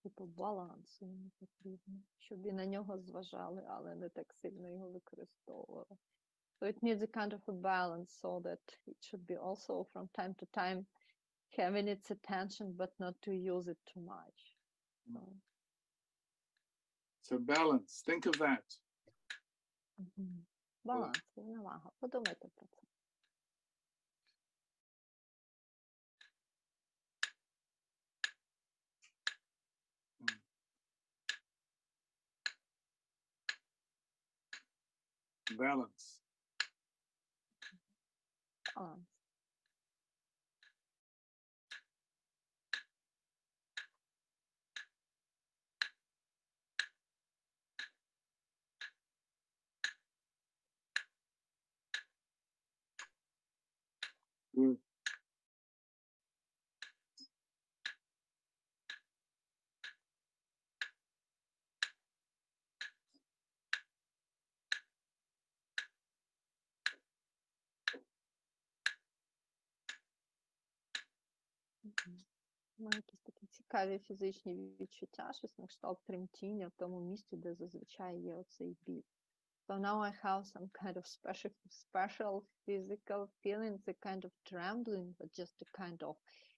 Типу балансу йому потрібно, щоб і на нього зважали, але не так сильно його використовували. So it needs a kind of a balance so that it should be also from time to time having its attention, but not to use it too much. So balance, think of that. Баланс, рівновага. Подумайте про це. Balance. Баланс. Good. Маю якісь такі цікаві фізичні відчуття, щось на кшталт тремтіння в тому місці, де зазвичай є оцей біль. So now I have some kind of special physical feelings, a kind of trembling, but just a kind of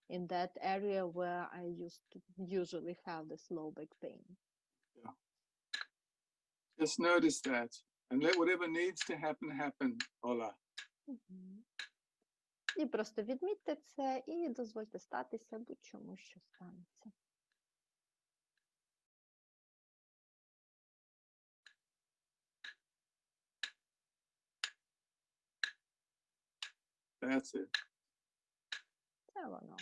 in that area where I used to usually have this low back pain. Yeah. Just notice that and let whatever needs to happen, happen, Ola. І просто відмітьте це і дозвольте статися будь-чому, що станеться. That's it. Це воно.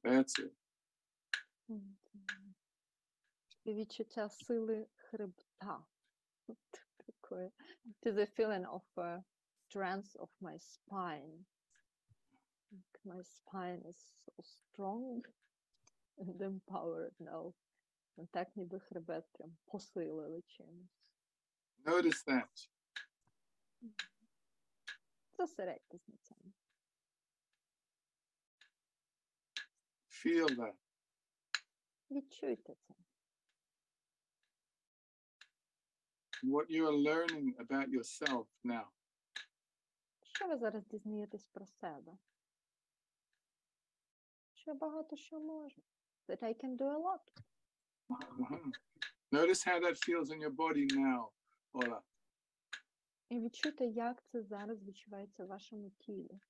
That's it. Відчуття сили хребта. Такое. It is a feeling of strength of my spine. My spine is so strong and empowered now. Так ніби хребет прям посилили чимось. Notice that. Зосередьтесь на цьому. Feel that. Відчуйте це. What you are learning about yourself now. Що ви зараз дізнаєтесь про себе? Що я багато що можу. That I can do a lot. Notice how that feels in your body now, Ola. І відчуйте, як це зараз відчувається в вашому тілі.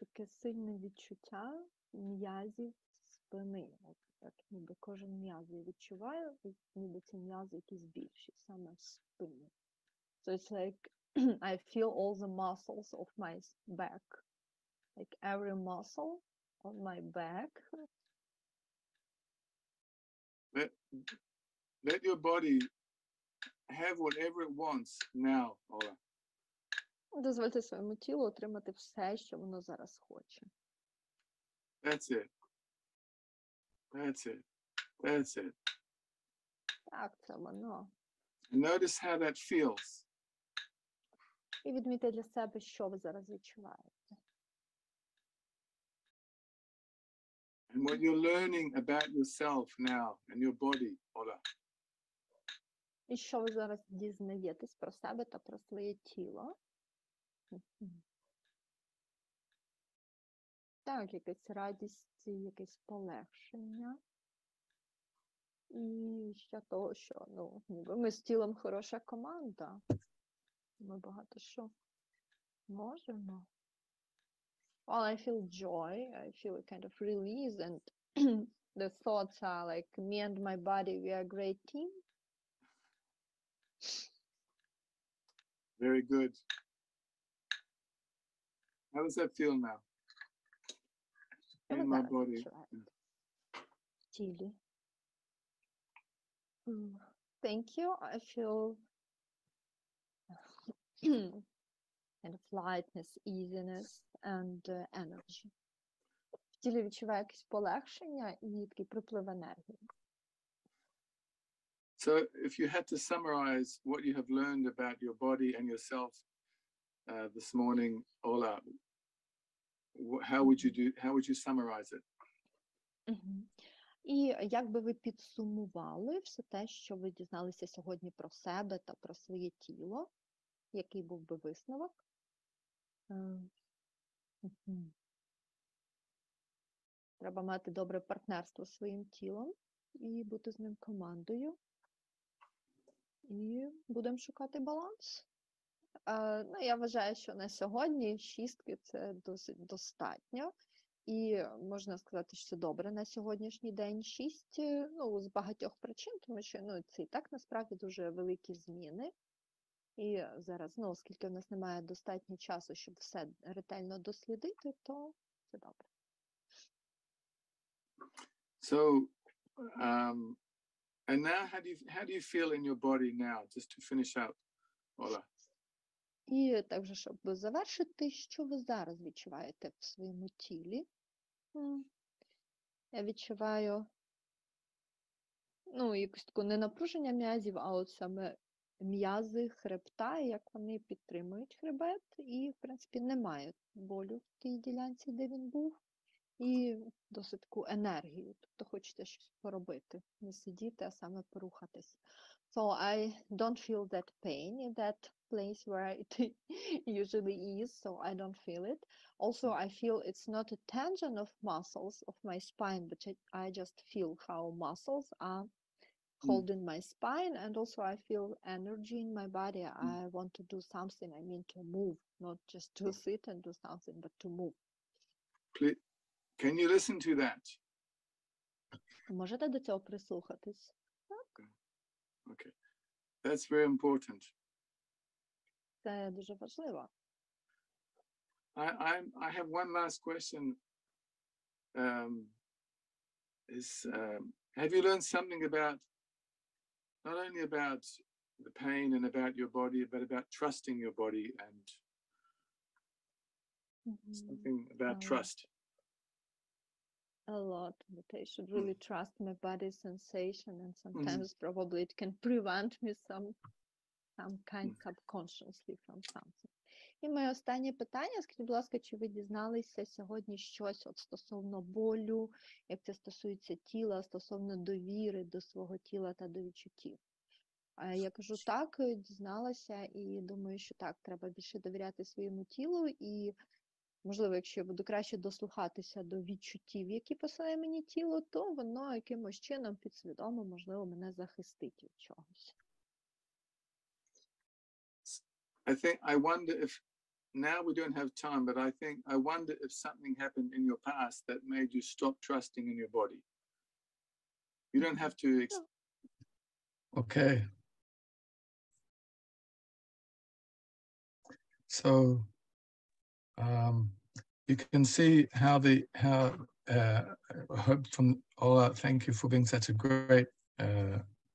Таке сильне відчуття м'язів спини. От так, ніби кожен м'яз я відчуваю, і ніби ці м'язи якісь більші, саме в спині. So it's like I feel all the muscles of my back. Like every muscle on my back. Let your body have whatever it wants now, Ola. Дозвольте своєму тілу отримати все, що воно зараз хоче. That's it. That's it. That's it. Так, це воно. And notice how that feels. І відмітьте для себе, що ви зараз відчуваєте. And what you're learning about yourself now and your body, Ola. І що ви зараз дізнаєтесь про себе та про своє тіло. Так, якась радість, якесь полегшення. І ще того, що, ну, ніби ми з тілом хороша команда. Ми багато що можемо. Well, I feel joy, I feel a kind of release, and the thoughts are like, me and my body, we are a great team. Very good. How does that feel now? in my body. В тілі. Thank you. I feel kind of lightness, easiness and energy. В тілі відчуваю якесь полегшення і такий приплив енергії. So if you had to summarize what you have learned about your body and yourself this morning, Ola, how would you summarize it? І як би ви підсумували все те, що ви дізналися сьогодні про себе та про своє тіло? Який був би висновок? Треба мати добре партнерство з своїм тілом і бути з ним командою. І будемо шукати баланс. Я вважаю, що на сьогодні 6 – це досить достатньо. І можна сказати, що це добре на сьогоднішній день 6, з багатьох причин, тому що це і так насправді дуже великі зміни. І зараз, оскільки в нас немає достатньо часу, щоб все ретельно дослідити, то це добре. So, and now how do you feel in your body now, just to finish up, Ola? І також, щоб завершити, що ви зараз відчуваєте в своєму тілі? Я відчуваю, якось таке не напруження м'язів, а от саме м'язи хребта, як вони підтримують хребет, і, в принципі, немає болю в тій ділянці, де він був, і досить таку енергію, тобто хочете щось поробити, не сидіти, а саме порухатись. So I don't feel that pain in that place where it usually is, so I don't feel it. Also, I feel it's not a tension of muscles of my spine, but I just feel how muscles are holding my spine, and also I feel energy in my body. I want to do something, I mean to move, not just to sit and do something, but to move. Please, can you listen to that? Можете до цього прислухатись? Okay. That's very important. Це дуже важливо. I have one last question. Have you learned something about, not only about the pain and about your body, but about trusting your body and something about trust? A lot, but I should really trust my body's sensation, and sometimes probably it can prevent me some kind subconsciously from something. І моє останнє питання, скажіть, будь ласка, чи ви дізналися сьогодні щось стосовно болю, як це стосується тіла, стосовно довіри до свого тіла та до відчуттів? Я кажу, так, дізналася, і думаю, що так, треба більше довіряти своєму тілу, і можливо, якщо я буду краще дослухатися до відчуттів, які посилає мені тіло, то воно якимось чином підсвідомо, можливо, мене захистить від чогось. I wonder if, now we don't have time, but I wonder if something happened in your past that made you stop trusting in your body. You don't have to... Okay. So, you can see how I hope from Ola, thank you for being such a great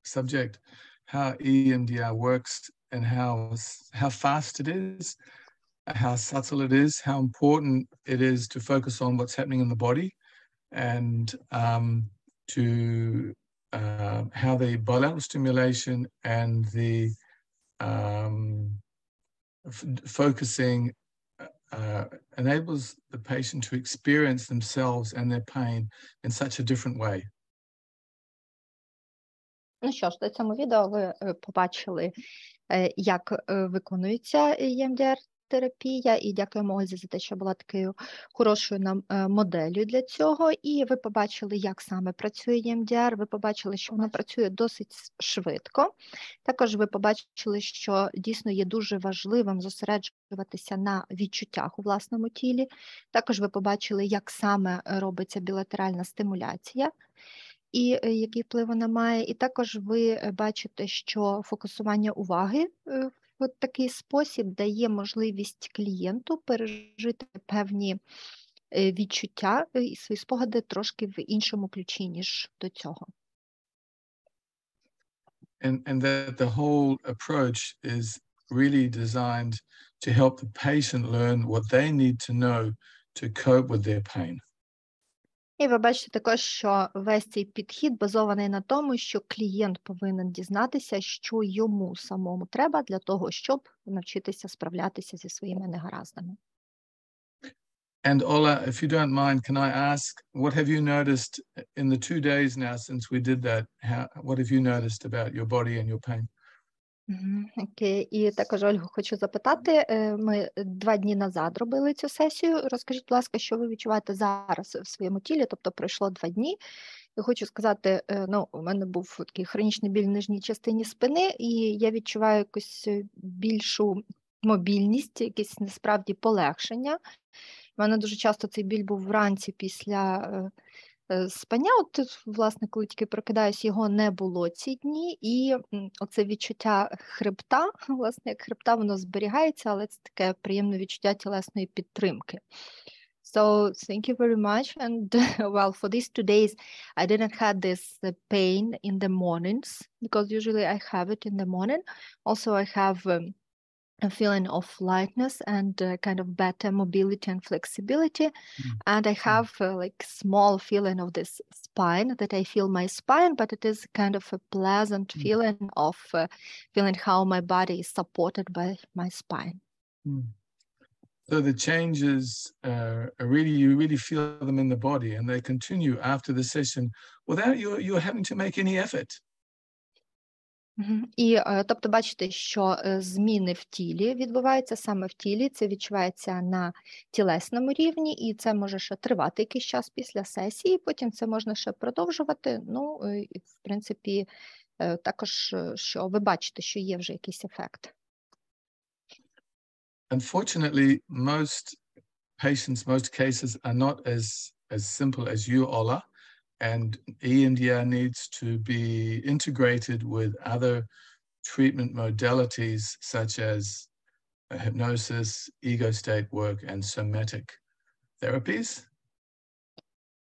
subject, how EMDR works and how fast it is, how subtle it is, how important it is to focus on what's happening in the body, and to how the bilateral stimulation and the focusing enables the patient to experience themselves and their pain in such a different way. Ну що ж, на цьому відео ви побачили, як виконується ЄМДР-терапія, і дякуємо Ользі за те, що була такою хорошою нам моделлю для цього. І ви побачили, як саме працює ЄМДР, ви побачили, що воно працює досить швидко. Також ви побачили, що дійсно є дуже важливим зосереджуватися на відчуттях у власному тілі. Також ви побачили, як саме робиться білатеральна стимуляція, і який вплив вона має. І також ви бачите, що фокусування уваги в такий спосіб дає можливість клієнту пережити певні відчуття і свої спогади трошки в іншому ключі, ніж до цього. And that the whole approach is really designed to help the patient learn what they need to know to cope with their pain. І ви бачите також, що весь цей підхід базований на тому, що клієнт повинен дізнатися, що йому самому треба для того, щоб навчитися справлятися зі своїми негараздами. And Ola, if you don't mind, can I ask, what have you noticed in the 2 days now since we did that? What have you noticed about your body and your pain? Окей. І також, Ольгу, хочу запитати, ми 2 дні назад робили цю сесію. Розкажіть, будь ласка, що ви відчуваєте зараз в своєму тілі? Тобто пройшло 2 дні. Я хочу сказати, у мене був такий хронічний біль в нижній частині спини, і я відчуваю якусь більшу мобільність, якесь насправді полегшення. У мене дуже часто цей біль був вранці після спання, от, власне, коли тільки прокидаюсь, його не було ці дні, і оце відчуття хребта, власне, як хребта, воно зберігається, але це таке приємне відчуття тілесної підтримки. So thank you very much. And well, for these 2 days, I didn't have this pain in the mornings, because usually I have it in the morning. Also, I have a feeling of lightness and kind of better mobility and flexibility. And I have like small feeling of this spine, that I feel my spine, but it is kind of a pleasant feeling of feeling how my body is supported by my spine. So the changes are really, you really feel them in the body, and they continue after the session without you having to make any effort. І, тобто, бачите, що зміни в тілі відбуваються саме в тілі, це відчувається на тілесному рівні, і це може ще тривати якийсь час після сесії, потім це можна ще продовжувати, і, в принципі, також, що ви бачите, що є вже якийсь ефект. Unfortunately, most patients, most cases are not as simple as you, Ola, and EMDR needs to be integrated with other treatment modalities such as hypnosis, ego state work, and somatic therapies.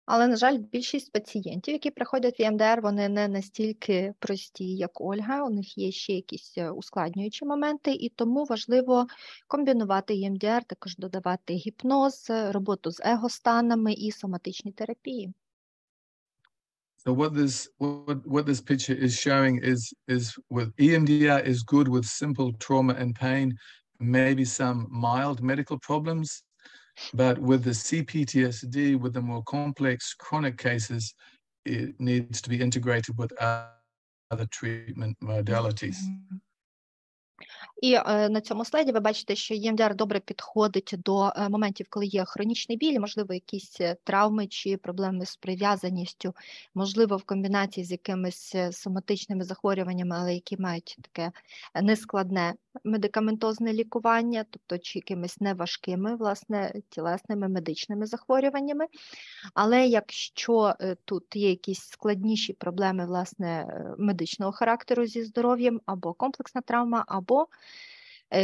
Але, на жаль, більшість пацієнтів, які приходять в ЄМДР, вони не настільки прості, як Ольга, у них є ще якісь ускладнюючі моменти, і тому важливо комбінувати ЄМДР, також додавати гіпноз, роботу з егостанами і соматичні терапії. So what this picture is showing is with EMDR is good with simple trauma and pain, maybe some mild medical problems, but with the CPTSD, with the more complex chronic cases, it needs to be integrated with other treatment modalities. І на цьому слайді ви бачите, що ЄМДР добре підходить до моментів, коли є хронічний біль, можливо, якісь травми чи проблеми з прив'язаністю, можливо, в комбінації з якимись соматичними захворюваннями, але які мають таке нескладне медикаментозне лікування, тобто чи якимись неважкими, власне, тілесними медичними захворюваннями. Але якщо тут є якісь складніші проблеми, власне, медичного характеру зі здоров'ям, або комплексна травма, або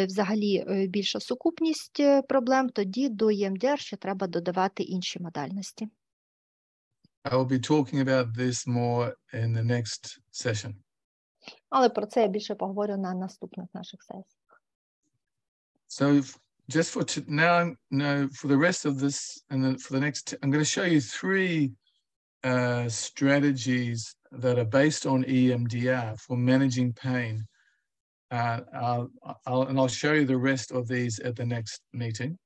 взагалі більша сукупність проблем, тоді до ЄМДР ще треба додавати інші модальності. I will be talking about this more in the next session. Але про це я більше поговорю на наступних наших сесіях. So just for now, for the rest of this and then for the next, I'm going to show you 3 strategies that are based on EMDR for managing pain. I'll show you the rest of these at the next meeting.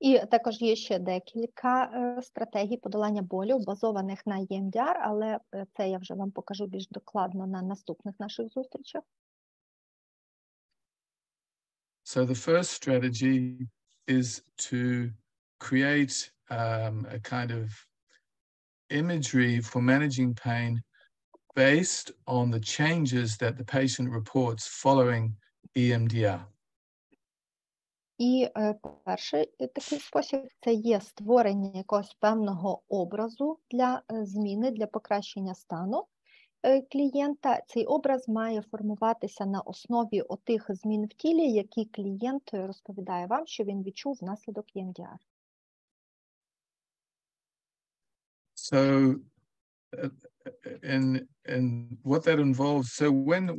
І також є ще декілька стратегій подолання болю, базованих на ЄМДР, але це я вже вам покажу більш докладно на наступних наших зустрічах. So the first strategy is to create a kind of imagery for managing pain based on the changes that the patient reports following EMDR. І перший такий спосіб – це є створення якогось певного образу для зміни, для покращення стану клієнта. Цей образ має формуватися на основі отих змін в тілі, які клієнт розповідає вам, що він відчув внаслідок ЄМДР. So, and what that involves, so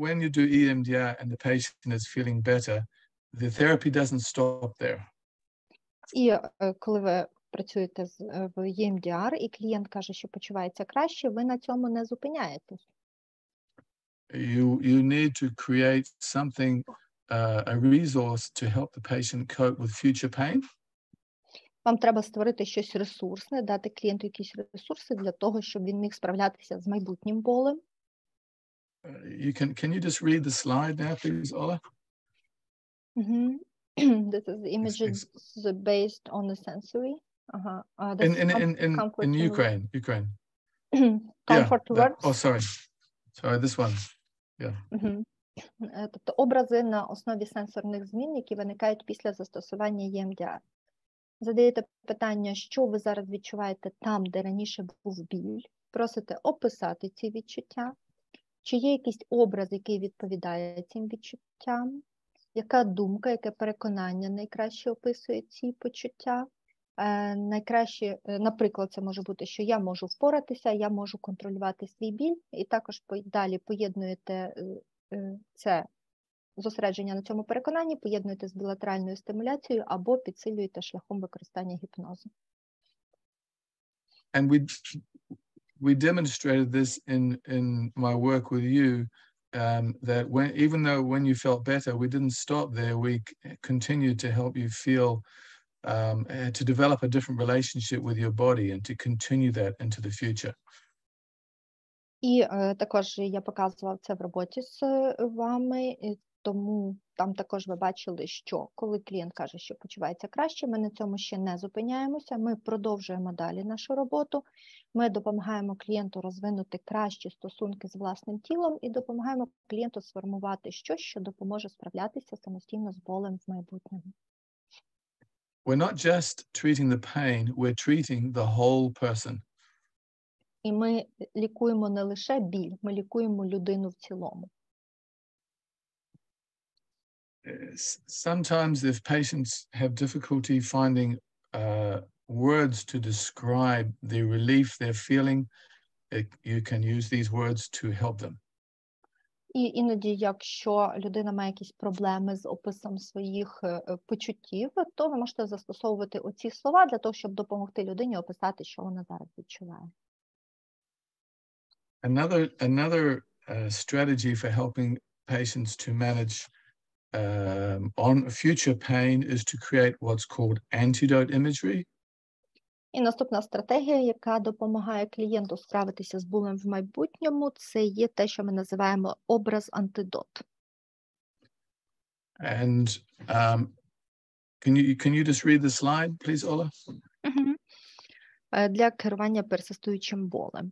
when you do EMDR and the patient is feeling better, the therapy doesn't stop there. І коли ви працюєте в ЄМДР, і клієнт каже, що почувається краще, ви на цьому не зупиняєтесь. You need to create something, a resource to help the patient cope with future pain. Вам треба створити щось ресурсне, дати клієнту якісь ресурси для того, щоб він міг справлятися з майбутнім болем. Can you just read the slide now, please, Ola? This is the images based on the sensory. In Ukraine. Comfort words. Oh, sorry, this one. Yeah. Тобто образи на основі сенсорних змін, які виникають після застосування ЄМДР. Задаєте питання, що ви зараз відчуваєте там, де раніше був біль. Просите описати ці відчуття. Чи є якийсь образ, який відповідає цим відчуттям? Яка думка, яке переконання найкраще описує ці почуття? Найкраще, наприклад, це може бути, що я можу впоратися, я можу контролювати свій біль, і також далі поєднуєте це зосередження на цьому переконанні, поєднуєте з білатеральною стимуляцією або підсилюєте шляхом використання гіпнозу. And we demonstrated this in my work with you, that even though when you felt better, we didn't stop there. We continued to help you feel, to develop a different relationship with your body and to continue that into the future. І також я показував це в роботі з вами, тому там також ви бачили, що коли клієнт каже, що почувається краще, ми на цьому ще не зупиняємося, ми продовжуємо далі нашу роботу, ми допомагаємо клієнту розвинути кращі стосунки з власним тілом і допомагаємо клієнту сформувати щось, що допоможе справлятися самостійно з болем в майбутньому. We're not just treating the pain, we're treating the whole person. І ми лікуємо не лише біль, ми лікуємо людину в цілому. Sometimes if patients have difficulty finding words to describe the relief they're feeling, you can use these words to help them. І іноді, якщо людина має якісь проблеми з описом своїх почуттів, то ви можете застосовувати оці слова для того, щоб допомогти людині описати, що вона зараз відчуває. Another strategy for helping patients to manage on future pain is to create what's called antidote imagery. І наступна стратегія, яка допомагає клієнту справитися з болем в майбутньому, це є те, що ми називаємо образ-антидот. And can you just read the slide, please, Ola? Для керування персистуючим болем.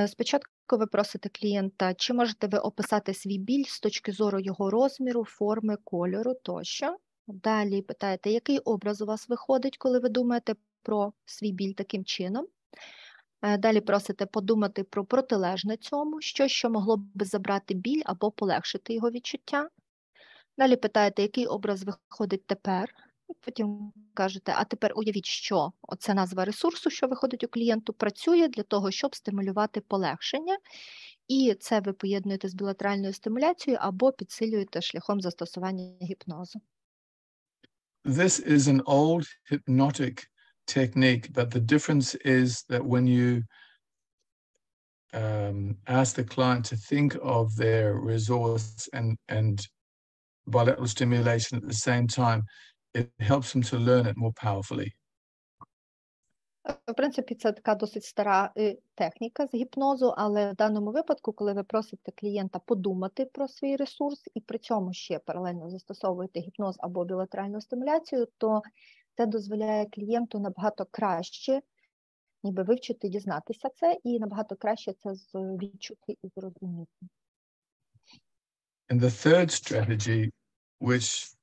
Спочатку ви просите клієнта, чи можете ви описати свій біль з точки зору його розміру, форми, кольору тощо. Далі питаєте, який образ у вас виходить, коли ви думаєте про свій біль таким чином. Далі просите подумати про протилежне цьому, що могло б забрати біль або полегшити його відчуття. Далі питаєте, який образ виходить тепер. Потім кажете, а тепер уявіть, що оця назва ресурсу, що виходить у клієнту, працює для того, щоб стимулювати полегшення. І це ви поєднуєте з білатеральною стимуляцією або підсилюєте шляхом застосування гіпнозу. This is an old hypnotic technique, but the difference is that when you ask the client to think of their resource and bilateral stimulation at the same time, it helps them to learn it more powerfully. В принципі, це така досить стара техніка з гіпнозу, але в даному випадку, коли ви просите клієнта подумати про свій ресурс і при цьому ще паралельно застосовуєте гіпноз або білатеральну стимуляцію, то це дозволяє клієнту набагато краще ніби вивчити, дізнатися це, і набагато краще це відчути і зрозуміти. And the third strategy, which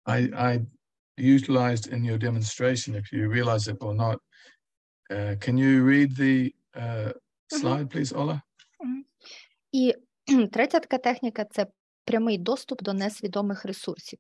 I utilized in your demonstration, if you realize it or not. Can you read the slide, please, Ola? І третя така техніка – це прямий доступ до несвідомих ресурсів.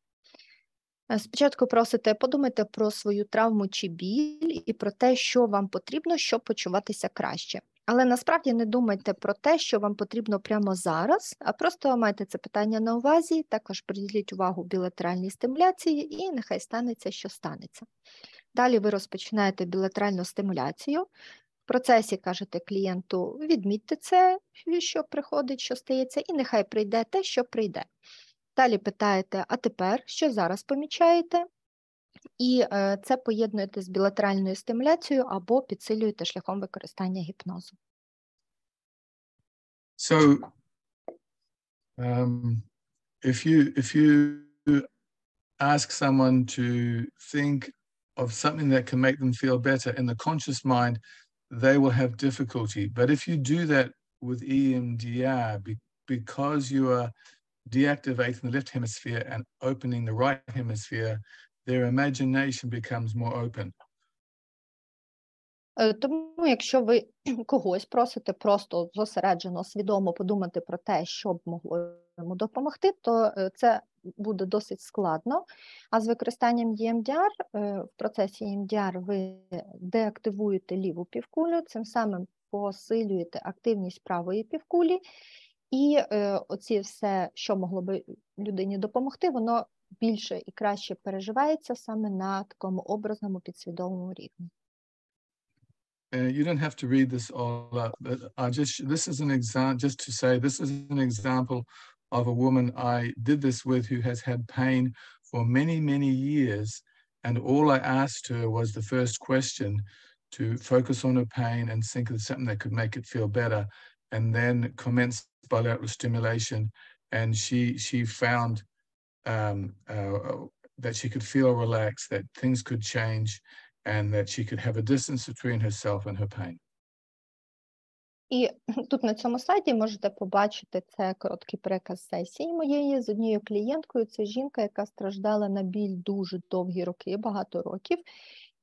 Спочатку просите подумайте про свою травму чи біль і про те, що вам потрібно, щоб почуватися краще. Але насправді не думайте про те, що вам потрібно прямо зараз, а просто майте це питання на увазі, також приділіть увагу білатеральній стимуляції і нехай станеться, що станеться. Далі ви розпочинаєте білатеральну стимуляцію. В процесі кажете клієнту, відмітьте це, що приходить, що стається, і нехай прийде те, що прийде. Далі питаєте, а тепер, що зараз помічаєте? І це поєднуєте з білатеральною стимуляцією або підсилюєте шляхом використання гіпнозу. So, if you ask someone to think of something that can make them feel better in the conscious mind, they will have difficulty. But if you do that with EMDR, because you are deactivating the left hemisphere and opening the right hemisphere, their imagination becomes more open. Тому, якщо ви когось просите просто зосереджено, свідомо подумати про те, що б могло йому допомогти, то це буде досить складно. А з використанням ЕМДР, в процесі ЕМДР ви деактивуєте ліву півкулю, цим самим посилюєте активність правої півкулі, і оці все, що могло би людині допомогти, воно більше і краще переживається саме на такому образному підсвідомому рівні. You don't have to read this all up, but this is an example, just to say, this is an example of a woman I did this with who has had pain for many, many years. And all I asked her was the first question, to focus on her pain and think of something that could make it feel better. And then commence bilateral stimulation. And she found that she could feel relaxed, that things could change, and that she could have a distance between herself and her pain. І тут на цьому слайді можете побачити, це короткий переказ сесії моєї з однією клієнткою. Це жінка, яка страждала на біль дуже довгі роки, багато років.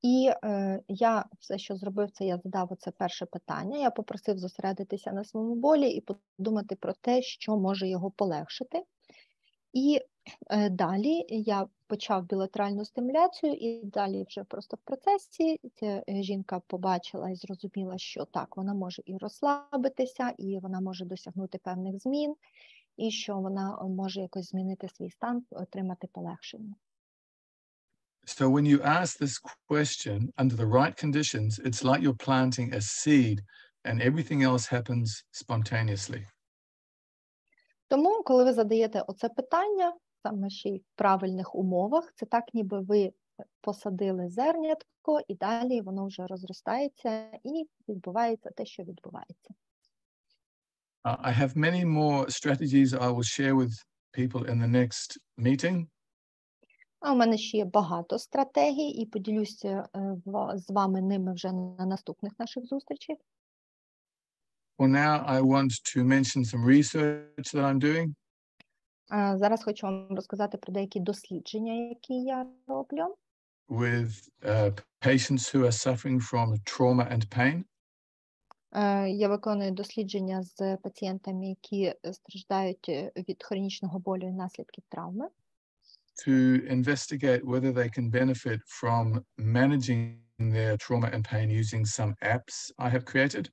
І я все, що зробив, це я задав оце перше питання. Я попросив зосередитися на своєму болі і подумати про те, що може його полегшити. І далі я почав білатеральну стимуляцію, і далі вже просто в процесі ця жінка побачила і зрозуміла, що так, вона може і розслабитися, і вона може досягнути певних змін, і що вона може якось змінити свій стан, отримати полегшення. So when you ask this question under the right conditions, it's like you're planting a seed and everything else happens spontaneously. Тому, коли ви задаєте оце питання, саме ще й в правильних умовах, це так, ніби ви посадили зернятко, і далі воно вже розростається, і відбувається те, що відбувається. I have many more strategies I will share with people in the next meeting. А у мене ще є багато стратегій, і поділюся з вами ними вже на наступних наших зустрічах. For now, I want to mention some research that I'm doing. Зараз хочу вам розказати про деякі дослідження, які я роблю. With patients who are suffering from trauma and pain. Я виконую дослідження з пацієнтами, які страждають від хронічного болю і наслідків травми. To investigate whether they can benefit from managing their trauma and pain using some apps I have created.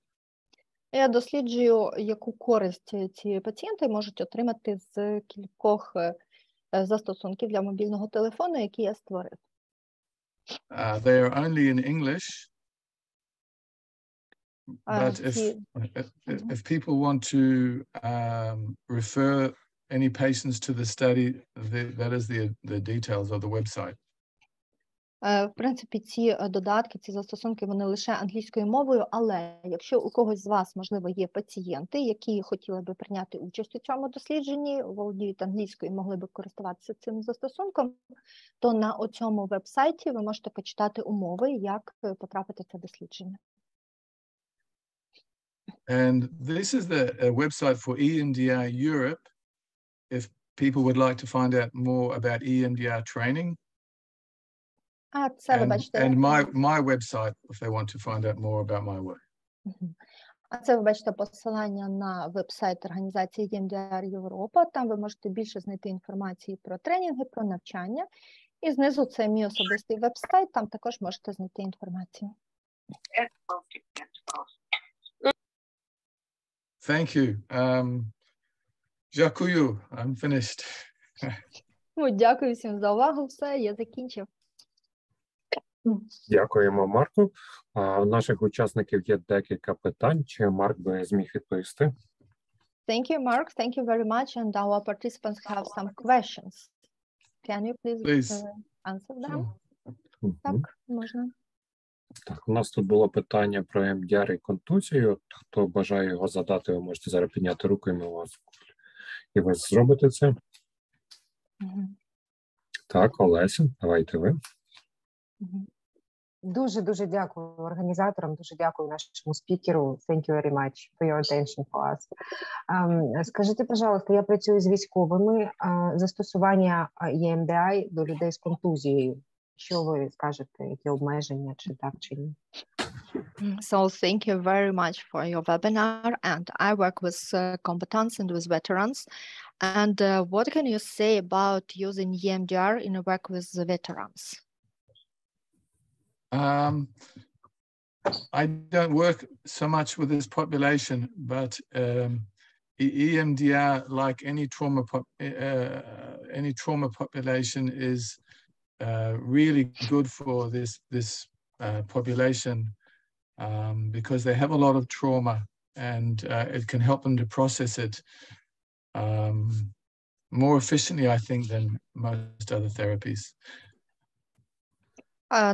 Я досліджую, яку користь ці пацієнти можуть отримати з кількох застосунків для мобільного телефону, які я створив. They are only in English, but if people want to refer any patients to the study, that is the details of the website. В принципі, ці додатки, ці застосунки, вони лише англійською мовою, але якщо у когось з вас, можливо, є пацієнти, які хотіли би прийняти участь у цьому дослідженні, володіють англійською і могли би користуватися цим застосунком, то на цьому веб-сайті ви можете почитати умови, як потрапити в це дослідження. And this is the website for EMDR Europe, if people would like to find out more about EMDR training. Це ви бачите. And my website, if they want to find out more about my work. А це ви бачите посилання на веб-сайт організації ЄМДР Європа. Там ви можете більше знайти інформації про тренінги, про навчання. І знизу це мій особистий веб-сайт, там також можете знайти інформацію. Thank you. Дякую. I'm finished. Ну, дякую всім за увагу. Все, я закінчив. Дякуємо, Марку. У наших учасників є декілька питань. Чи Марк би зміг відповісти? Thank you, Mark. Thank you very much. And our participants have some questions. Can you please answer them? Так, можна. Так, у нас тут було питання про ЕМДР і контузію. Хто бажає його задати, ви можете зараз підняти руку, і ми вас. І ви зробите це? Так, Олеся, давайте ви. Дуже дякую організаторам, дуже дякую нашому спікеру. Thank you very much for your attention for us. Скажіть, пожалуйста, я працюю з військовими, застосування ЕМДР до людей з контузією. Що ви скажете, які обмеження, чи так, чи ні? So thank you very much for your webinar. And I work with combatants and with veterans. And what can you say about using EMDR in a work with the veterans? I don't work so much with this population, but EMDR, like any trauma population, is really good for this population because they have a lot of trauma, and it can help them to process it more efficiently, I think, than most other therapies.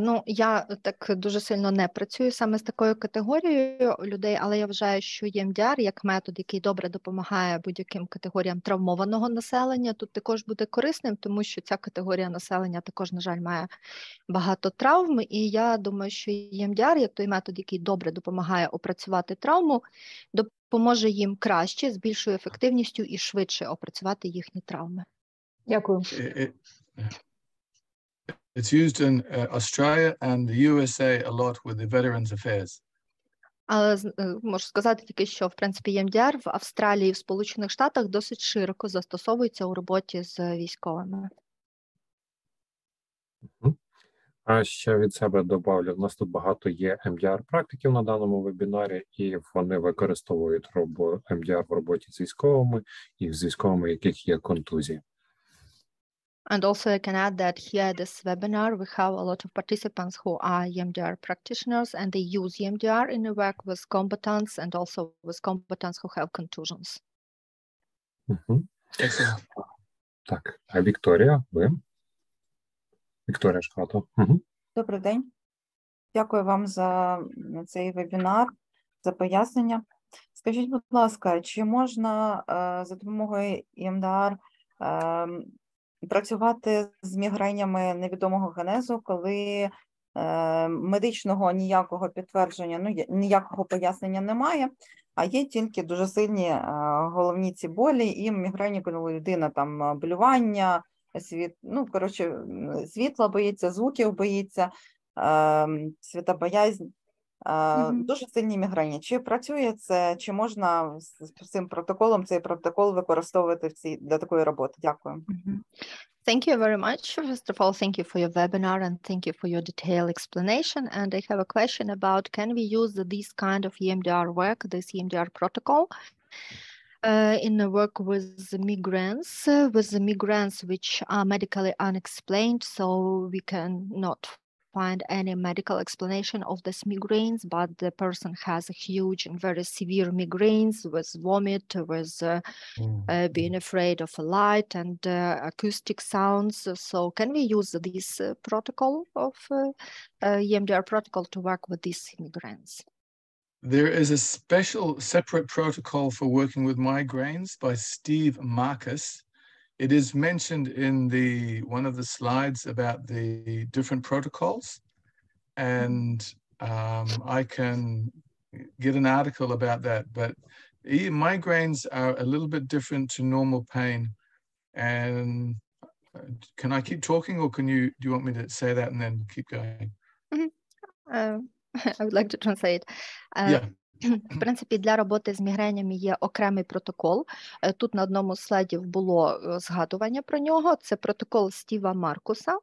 Ну, я так дуже сильно не працюю саме з такою категорією людей, але я вважаю, що ЄМДР як метод, який добре допомагає будь-яким категоріям травмованого населення, тут також буде корисним, тому що ця категорія населення також, на жаль, має багато травм, і я думаю, що ЄМДР, як той метод, який добре допомагає опрацювати травму, допоможе їм краще, з більшою ефективністю і швидше опрацювати їхні травми. Дякую. It's used in Australia and the USA a lot with the Veterans Affairs. Але можу сказати тільки, що, в принципі, ЄМДР в Австралії і в Сполучених Штатах досить широко застосовується у роботі з військовими. А ще від себе добавлю, в нас тут багато є ЕМДР-практиків на даному вебінарі, і вони використовують ЕМДР в роботі з військовими і з військовими, яких є контузії. And also I can add that here at this webinar, we have a lot of participants who are EMDR practitioners, and they use EMDR in a work with combatants and also with combatants who have contusions. Так, а Вікторія, ви? Вікторія Шкато. Добрий день. Дякую вам за цей вебінар, за пояснення. Скажіть, будь ласка, чи можна за допомогою ЕМДР працювати з мігренями невідомого генезу, коли медичного ніякого підтвердження, ніякого пояснення немає, а є тільки дуже сильні головні ці болі і мігрені, коли людина там блювання, світла боїться, звуків боїться, світобоязнь, дуже сильні мігрені. Чи працює це, чи можна з цим протоколом, цей протокол використовувати для такої роботи? Дякую. Thank you very much. First of all, thank you for your webinar and thank you for your detailed explanation. And I have a question about, can we use this kind of EMDR work, this EMDR protocol, in the work with the migrants which are medically unexplained, so we cannot find any medical explanation of this migraines, but the person has a huge and very severe migraines with vomit, with being afraid of light and acoustic sounds. So can we use this protocol of EMDR protocol to work with these migraines? There is a separate protocol for working with migraines by Steve Marcus. It is mentioned in one of the slides about the different protocols, and I can get an article about that. But migraines are a little bit different to normal pain. And can I keep talking, or do you want me to say that and then keep going? I would like to translate. Yeah. В принципі, для роботи з мігренями є окремий протокол. Тут на одному з слайдів було згадування про нього. Це протокол Стіва Маркуса.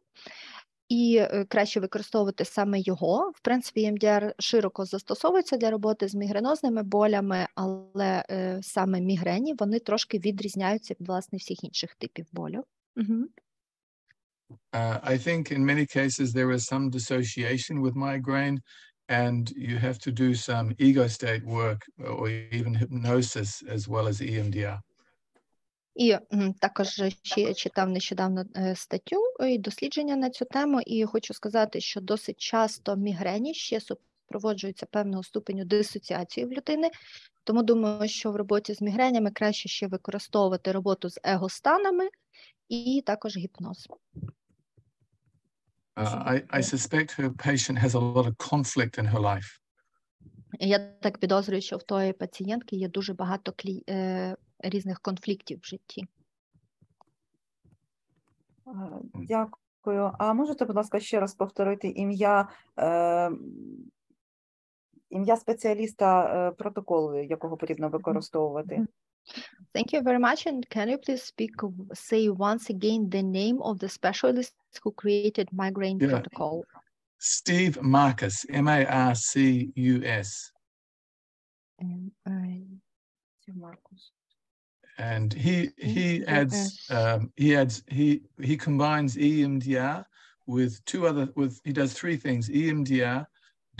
І краще використовувати саме його. В принципі, ЄМДР широко застосовується для роботи з мігренозними болями, але саме мігрені, вони трошки відрізняються від, власне, всіх інших типів болю. I think in many cases there is some dissociation with migraine, and you have to do some ego state work or even hypnosis as well as EMDR. І також ще я читав нещодавно статтю і дослідження на цю тему, і хочу сказати, що досить часто мігрені ще супроводжуються певного ступеню дисоціації в людини, тому думаю, що в роботі з мігренями краще ще використовувати роботу з егостанами і також гіпноз. I suspect her patient has a lot of conflict in her life. Я так підозрюю, що в тої пацієнтки є дуже багато різних конфліктів в житті. Дякую. А можете, будь ласка, ще раз повторити ім'я спеціаліста протоколу, якого потрібно використовувати? Thank you very much. And can you please say once again the name of the specialist who created migraine protocol? Steve Marcus, M-A-R-C-U-S. And he combines EMDR with he does three things: EMDR,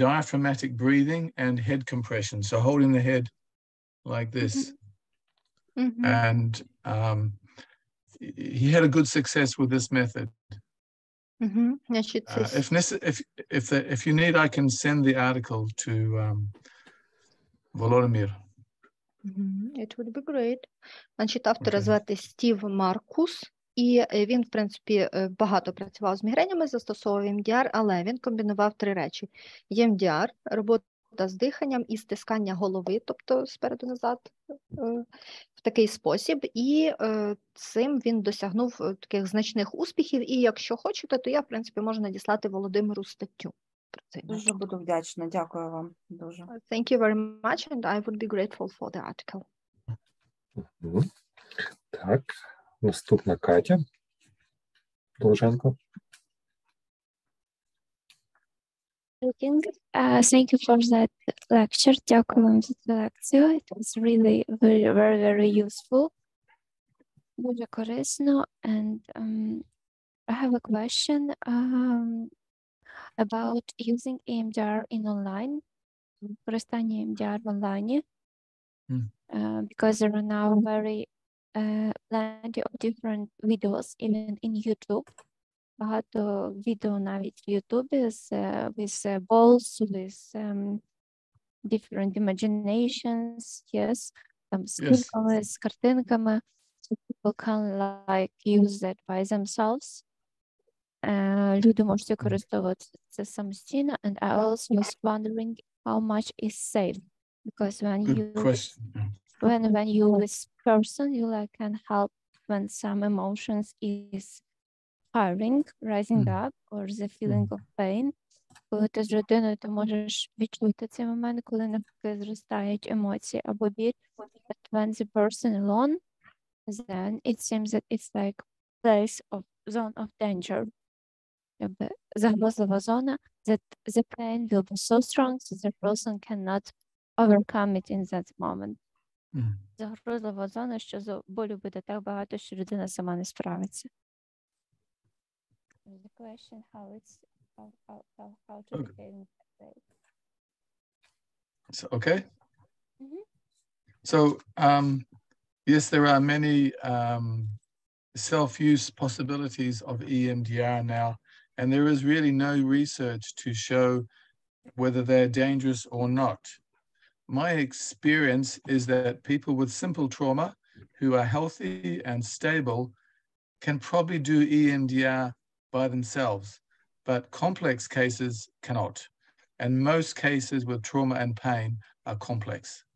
diaphragmatic breathing, and head compression. So holding the head like this. And he had a good success with this method. If you need, I can send the article to Volodymyr. It would be great. Значить, автора звати Стів Маркус, і він, в принципі, багато працював з мігренями, застосовував ЄМДР, але він комбінував три речі. ЄМДР, робота з диханням і стискання голови, тобто спереду назад, в такий спосіб, і цим він досягнув таких значних успіхів, і якщо хочете, то я, в принципі, можу надіслати Володимиру статтю. Дуже буду вдячна, дякую вам дуже. Thank you very much, and I would be grateful for the article. Так, наступна Катя Долженко. Thank you for that lecture. Дякую вам за цю лекцію. It was really very useful. Дуже корисно. And I have a question about using EMDR in online. Використання EMDR в онлайні. Because there are now plenty of different videos, even in YouTube. Багато відео навіть в Ютубі with balls, with different imaginations, yes, там з кульками, з картинками. So people can like use that by themselves. Люди можуть використовувати це самостійно. And I also was wondering how much is safe, because when you with person, you like can help when some emotions is rising up, or the feeling of pain. Коли ти з родиною, ти можеш відчути цей момент, коли навпаки зростають емоції або біль. But when the person alone, then it seems that it's like place of zone of danger. Загрозлива зона, that the pain will be so strong that the person cannot overcome it in that moment. Загрозлива зона, що болю буде так багато, що людина сама не справиться. The question how to behave in that way. So, okay. So yes, there are many self-use possibilities of EMDR now, and there is really no research to show whether they're dangerous or not. My experience is that people with simple trauma who are healthy and stable can probably do EMDR by themselves, but complex cases cannot. And most cases with trauma and pain are complex.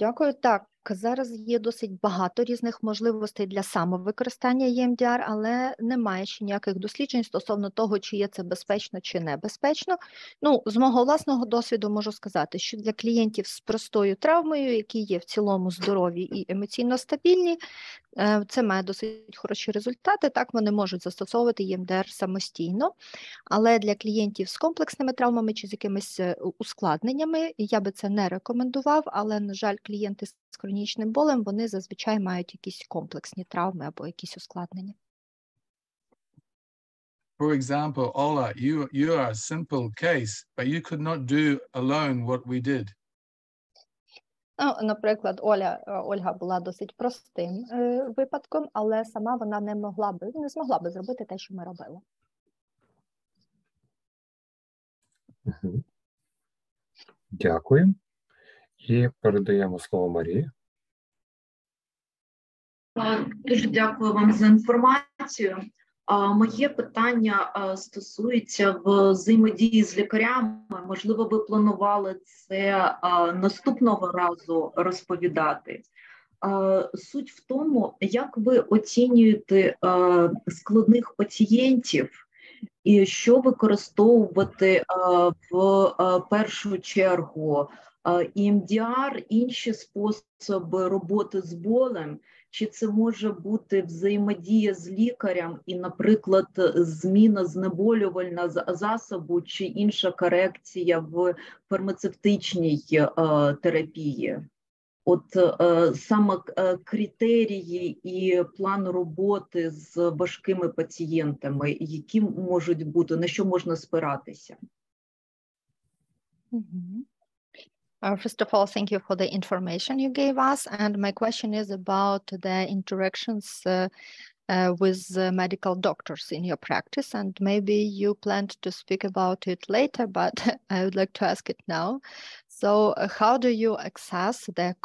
Дякую. Так, зараз є досить багато різних можливостей для самовикористання ЄМДР, але немає ще ніяких досліджень стосовно того, чи є це безпечно чи небезпечно. Ну, з мого власного досвіду можу сказати, що для клієнтів з простою травмою, які є в цілому здорові і емоційно стабільні, це має досить хороші результати. Так, вони можуть застосовувати ЄМДР самостійно, але для клієнтів з комплексними травмами чи з якимись ускладненнями я би це не рекомендував, але, на жаль, клієнти з хронічним болем, вони зазвичай мають якісь комплексні травми або якісь ускладнення. For example, Ola, you are a simple case, but you could not do alone what we did. Ну, наприклад, Ольга була досить простим випадком, але сама вона не змогла би зробити те, що ми робили. Дякую. І передаємо слово Марії. Дуже дякую вам за інформацію. Моє питання стосується взаємодії з лікарями. Можливо, ви планували це наступного разу розповідати. Суть в тому, як ви оцінюєте складних пацієнтів і що використовувати в першу чергу? ЕМДР, інші способи роботи з болем, чи це може бути взаємодія з лікарем і, наприклад, зміна знеболювального засобу чи інша корекція в фармацевтичній терапії? От саме критерії і план роботи з важкими пацієнтами, які можуть бути, на що можна спиратися? First of all, thank you for the information you gave us. And my question is about the interactions with medical doctors in your practice. And maybe you planned to speak about it later, but I would like to ask it now. So how do you assess the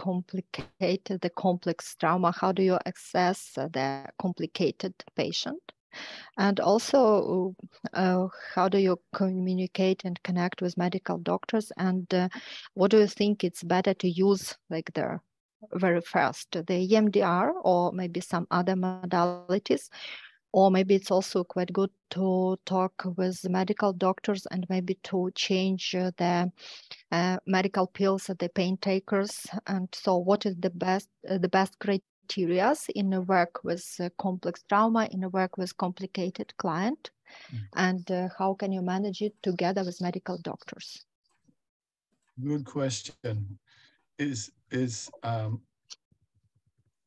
complex trauma? How do you assess the complicated patient? And also, how do you communicate and connect with medical doctors? And what do you think it's better to use, like the very first, the EMDR or maybe some other modalities? Or maybe it's also quite good to talk with medical doctors and maybe to change the medical pills at the pain takers. And so what is the best criteria in a work with complex trauma, in a work with complicated client, and how can you manage it together with medical doctors? Good question. Is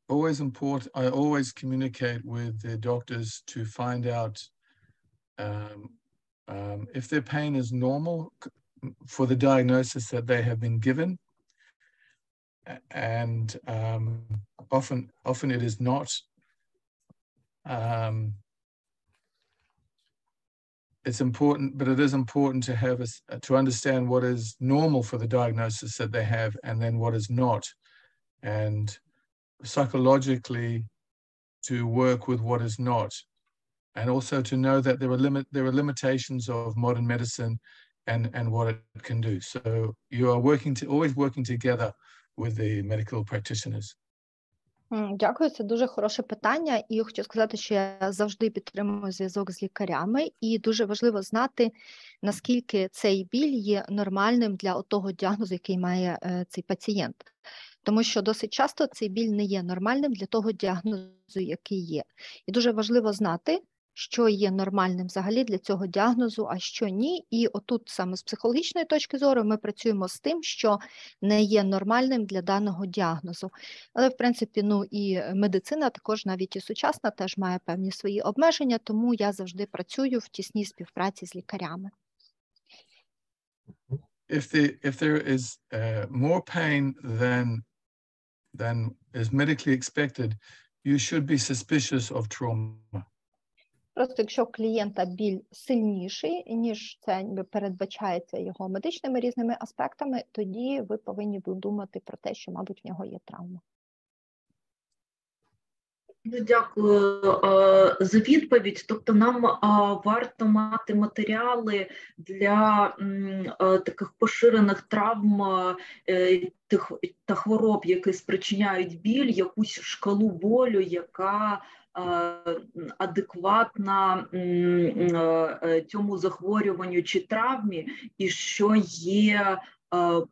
always important. I always communicate with the doctors to find out if their pain is normal for the diagnosis that they have been given. And often it is not. It's important, but it is important to have to understand what is normal for the diagnosis that they have, and then what is not, and psychologically to work with what is not, and also to know that there are limitations of modern medicine and what it can do. So you are always working together with the medical practitioners. Дякую, це дуже хороше питання, і хочу сказати, що я завжди підтримую зв'язок з лікарями, і дуже важливо знати, наскільки цей біль є нормальним для того діагнозу, який має цей пацієнт. Тому що досить часто цей біль не є нормальним для того діагнозу, який є. І дуже важливо знати, що є нормальним взагалі для цього діагнозу, а що ні. І отут саме з психологічної точки зору ми працюємо з тим, що не є нормальним для даного діагнозу. Але, в принципі, і медицина, також навіть і сучасна, теж має певні свої обмеження, тому я завжди працюю в тісній співпраці з лікарями. If there is more pain than is medically expected, you should be suspicious of trauma. Просто якщо у клієнта біль сильніший, ніж це передбачається його медичними різними аспектами, тоді ви повинні думати про те, що, мабуть, в нього є травма. Дякую за відповідь. Тобто нам варто мати матеріали для таких поширених травм та хвороб, які спричиняють біль, якусь шкалу болю, яка адекватна цьому захворюванню чи травмі, і що є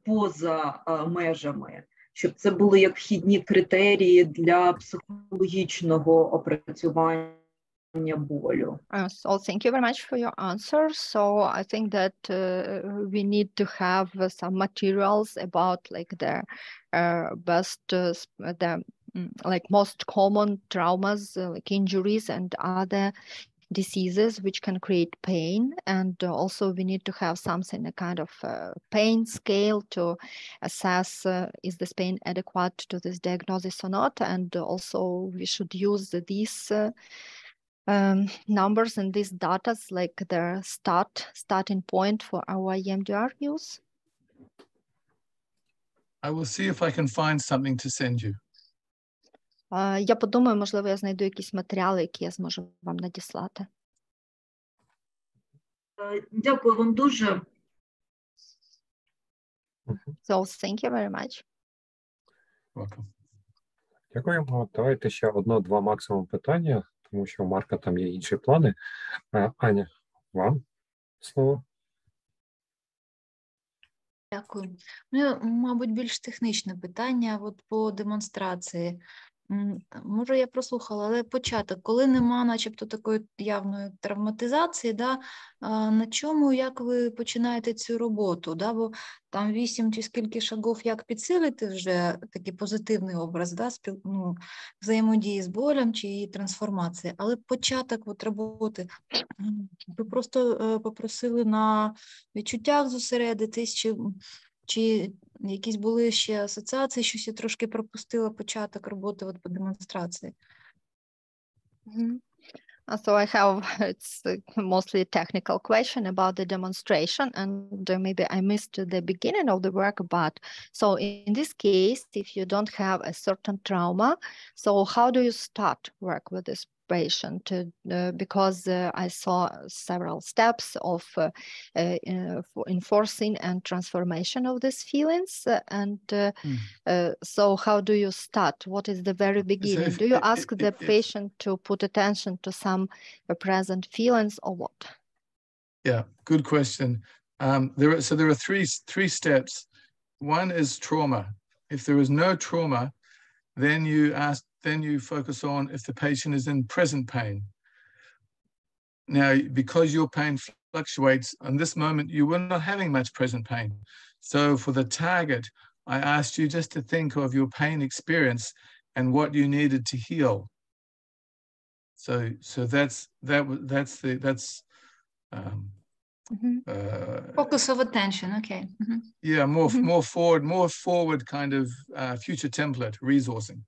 поза межами. Щоб це були як вхідні критерії для психологічного опрацювання болю. So thank you very much for your answer. So I think that we need to have some materials about like the best, like most common traumas, like injuries and other diseases which can create pain, and also we need to have something, a kind of pain scale to assess is this pain adequate to this diagnosis or not, and also we should use these numbers and these data like the starting point for our EMDR use. I will see if I can find something to send you. Я подумаю, можливо, я знайду якісь матеріали, які я зможу вам надіслати. Дякую вам дуже. So thank you very much. Welcome. Дякуємо. Давайте ще одно-два максимум питання, тому що у Марка там є інші плани. Аня, вам слово. Дякую. Ну, мабуть, більш технічне питання от по демонстрації. Може, я прослухала, але початок, коли нема начебто такої явної травматизації, да, на чому, як ви починаєте цю роботу? Да? Бо там 8 чи скільки шагів, як підсилити вже такий позитивний образ, да, взаємодії з болем чи її трансформації. Але початок от роботи, ви просто попросили на відчуттях зосередитись, чи якісь були ще асоціації, щось я трошки пропустила початок роботи от по демонстрації. So I have, it's mostly a technical question about the demonstration, and maybe I missed the beginning of the work, but so in this case, if you don't have a certain trauma, so how do you start work with this patient? Because I saw several steps of enforcing and transformation of these feelings, and so how do you start? What is the very beginning? Do you ask the patient to put attention to some present feelings or what? Yeah, good question. There are three steps. One is trauma. If there is no trauma, then you focus on if the patient is in present pain. Now, because your pain fluctuates, in this moment, you were not having much present pain. So for the target, I asked you just to think of your pain experience and what you needed to heal. So that's Focus of attention, okay. Yeah, more forward kind of future template resourcing.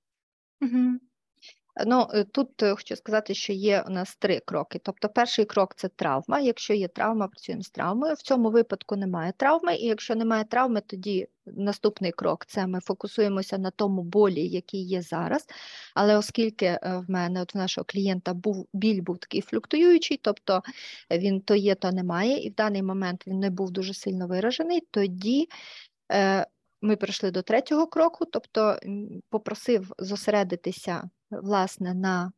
Ну, тут хочу сказати, що є у нас 3 кроки. Тобто перший крок – це травма. Якщо є травма, працюємо з травмою. В цьому випадку немає травми, і якщо немає травми, тоді наступний крок – це ми фокусуємося на тому болі, який є зараз. Але оскільки в мене, от в нашого клієнта біль був такий флюктуючий, тобто він то є, то немає, і в даний момент він не був дуже сильно виражений, тоді ми перейшли до 3-го кроку, тобто попросив зосередитися власне на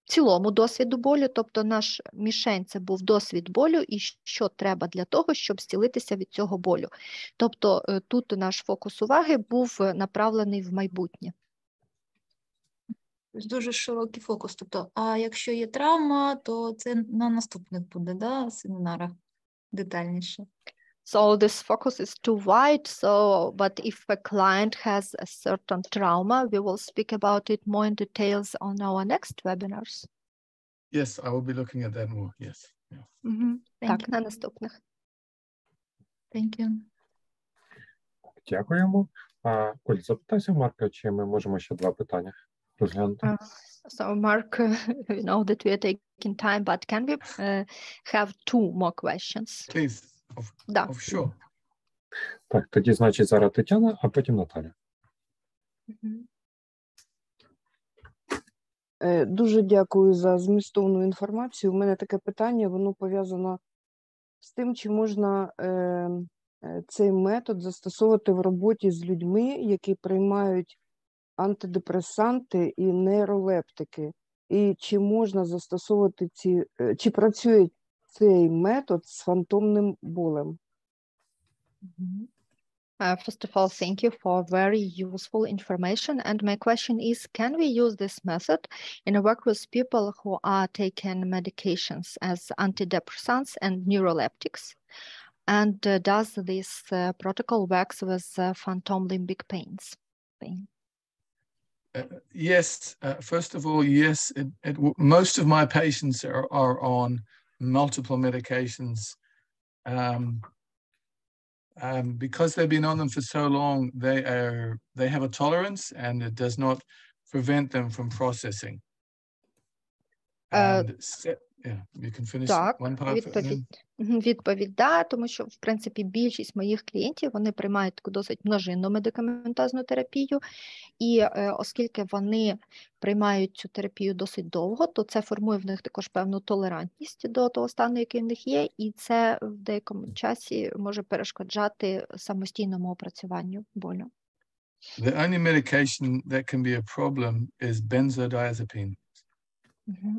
цілому досвіду болю, тобто наш мішень – це був досвід болю і що треба для того, щоб зцілитися від цього болю. Тобто тут наш фокус уваги був направлений в майбутнє. Дуже широкий фокус. Тобто, а якщо є травма, то це на наступних буде, да, семінарах детальніше. So this focus is too wide, but if a client has a certain trauma, we will speak about it more in details on our next webinars. Yes, I will be looking at that more, yes. Yeah. Так, на наступних. Thank you. Дякуємо. Оль, запитайся Марка, чи ми можемо ще 2 питання розглянути? So Mark, we know that we are taking time, but can we have 2 more questions? Please. Sure. Так, тоді, значить, зараз Тетяна, а потім Наталя. Дуже дякую за змістовну інформацію. У мене таке питання, воно пов'язано з тим, чи можна цей метод застосовувати в роботі з людьми, які приймають антидепресанти і нейролептики. І чи можна застосовувати чи працює цей метод з фантомним болем? First of all, thank you for very useful information. And my question is, can we use this method in a work with people who are taking medications as antidepressants and neuroleptics? And does this protocol work with phantom limbic pain? Yes, first of all, yes. Most of my patients are on multiple medications. Because they've been on them for so long, they have a tolerance, and it does not prevent them from processing. And yeah, you can finish one part. Відповідь «да», тому що, в принципі, більшість моїх клієнтів, вони приймають таку досить множинну медикаментозну терапію, і оскільки вони приймають цю терапію досить довго, то це формує в них також певну толерантність до того стану, який в них є, і це в деякому часі може перешкоджати самостійному опрацюванню болю. The only medication that can be a problem is benzodiazepine.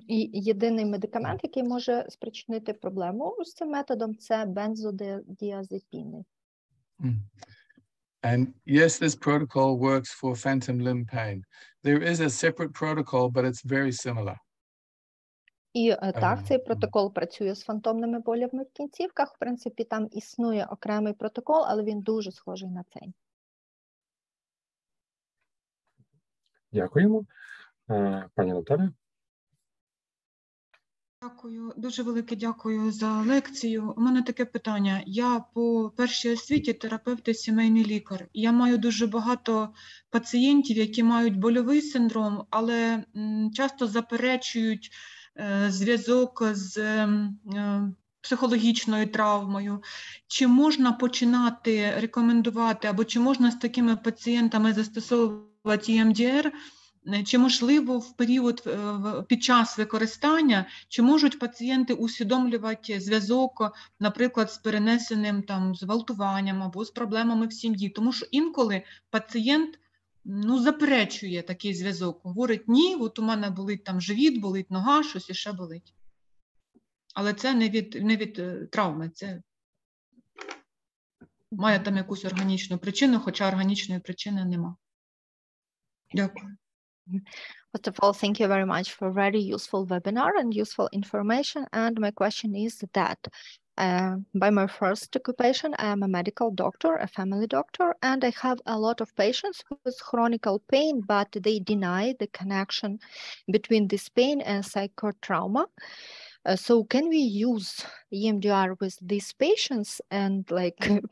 І єдиний медикамент, який може спричинити проблему з цим методом, це бензодіазепіни. And yes, this protocol works for phantom limb pain. There is a separate protocol, but it's very similar. І так, цей протокол працює з фантомними болями в кінцівках. В принципі, там існує окремий протокол, але він дуже схожий на цей. Дякуємо. Пані Наталя. Дякую, дуже велике дякую за лекцію. У мене таке питання. Я по першій освіті терапевт і сімейний лікар. Я маю дуже багато пацієнтів, які мають больовий синдром, але часто заперечують зв'язок з психологічною травмою. Чи можна починати рекомендувати, або чи можна з такими пацієнтами застосовувати ЄМДР? Чи можливо в період, під час використання, чи можуть пацієнти усвідомлювати зв'язок, наприклад, з перенесеним там зґвалтуванням або з проблемами в сім'ї? Тому що інколи пацієнт заперечує такий зв'язок. Говорить, ні, от у мене болить там живіт, болить нога, щось іще болить. Але це не від травми, це має там якусь органічну причину, хоча органічної причини нема. Дякую. First of all, thank you very much for a very useful webinar and useful information. And my question is that by my first occupation, I am a medical doctor, a family doctor, and I have a lot of patients with chronic pain, but they deny the connection between this pain and psychotrauma. So can we use EMDR with these patients and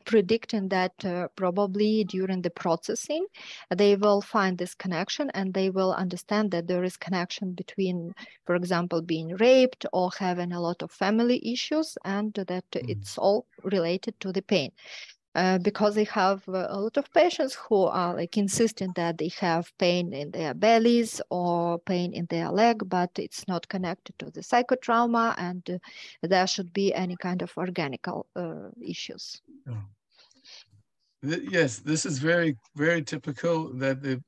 predicting that probably during the processing, they will find this connection and they will understand that there is connection between, for example, being raped or having a lot of family issues, and that it's all related to the pain. Because I have a lot of patients who are insisting that they have pain in their bellies or pain in their leg, but it's not connected to the psychotrauma, and there should be any kind of organic issues. Yes, this is very, very typical that the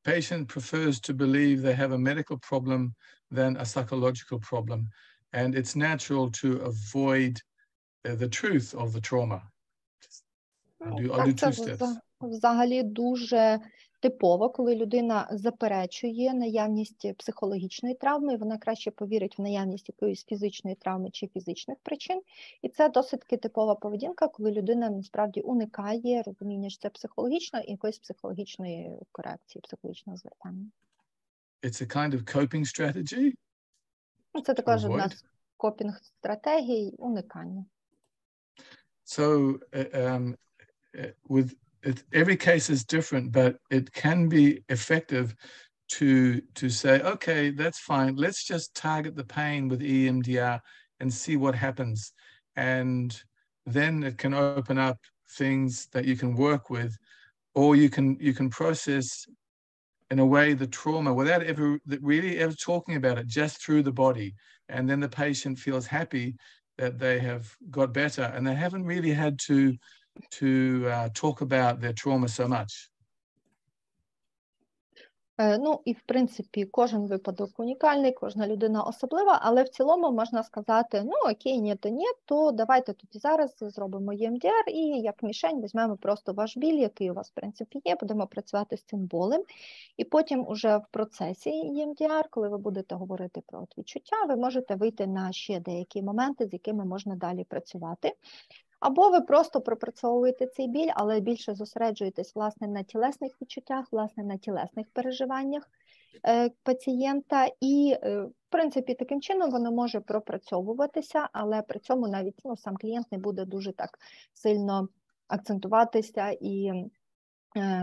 patient prefers to believe they have a medical problem than a psychological problem. And it's natural to avoid the truth of the trauma. Так, це взагалі дуже типово, коли людина заперечує наявність психологічної травми, вона краще повірить в наявність якоїсь фізичної травми чи фізичних причин. І це досить таки типова поведінка, коли людина насправді уникає розуміння, що це психологічно і якоїсь психологічної корекції, психологічного звертання. It's a kind of coping strategy. Це також одна з копінг-стратегій уникання. So, every case is different, but it can be effective to say, okay, that's fine. Let's just target the pain with EMDR and see what happens. And then it can open up things that you can work with, or you can process in a way, the trauma without really ever talking about it, just through the body. And then the patient feels happy that they have got better and they haven't really had to talk about their trauma so much. Ну, і в принципі, кожен випадок унікальний, кожна людина особлива, але в цілому можна сказати, ну, окей, ні, то давайте тут і зараз зробимо ЄМДР і як мішень візьмемо просто ваш біль, який у вас, в принципі, є, будемо працювати з цим болем. І потім уже в процесі ЄМДР, коли ви будете говорити про відчуття, ви можете вийти на ще деякі моменти, з якими можна далі працювати. Або ви просто пропрацьовуєте цей біль, але більше зосереджуєтесь, власне, на тілесних відчуттях, власне, на тілесних переживаннях пацієнта. І, в принципі, таким чином воно може пропрацьовуватися, але при цьому навіть сам клієнт не буде дуже так сильно акцентуватися і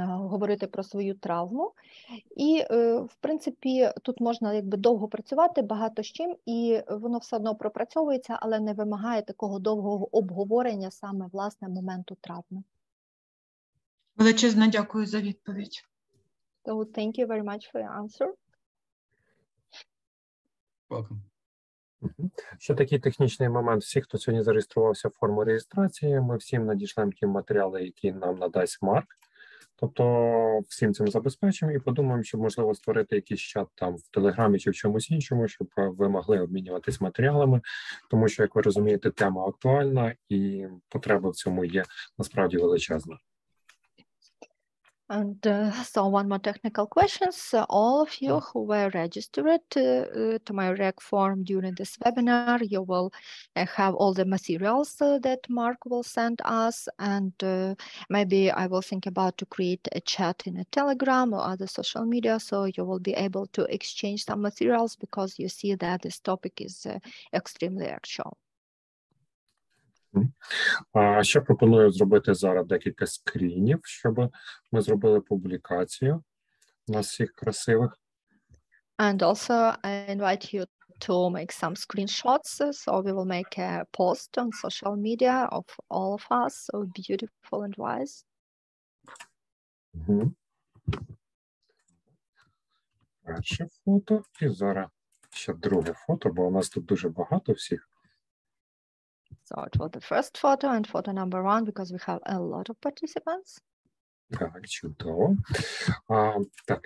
говорити про свою травму. І, в принципі, тут можна якби довго працювати, багато з чим, і воно все одно пропрацьовується, але не вимагає такого довгого обговорення саме, власне, моменту травми. Величезно дякую за відповідь. So, thank you very much for your answer. Welcome. Ще такий технічний момент. Всі, хто сьогодні зареєструвався в форму реєстрації, ми всім надішлемо ті матеріали, які нам надасть Марк. Тобто всім цим забезпечимо і подумаємо, щоб, можливо, створити якийсь чат там в Телеграмі чи в чомусь іншому, щоб ви могли обмінюватись матеріалами, тому що, як ви розумієте, тема актуальна і потреба в цьому є насправді величезна. And so one more technical question. So all of you who were registered to my rec form during this webinar, you will have all the materials that Mark will send us. And maybe I will think about to create a chat in a Telegram or other social media, so you will be able to exchange some materials because you see that this topic is extremely actual. А ще пропоную зробити зараз декілька скрінів, щоб ми зробили публікацію у нас всіх красивих. And also I invite you to make some screenshots. So we will make a post on social media of all of us, so beautiful and wise. Перше фото і зараз ще друге фото, бо у нас тут дуже багато всіх. So it was the first photo and photo number one because we have a lot of participants. Так, чудово. Так,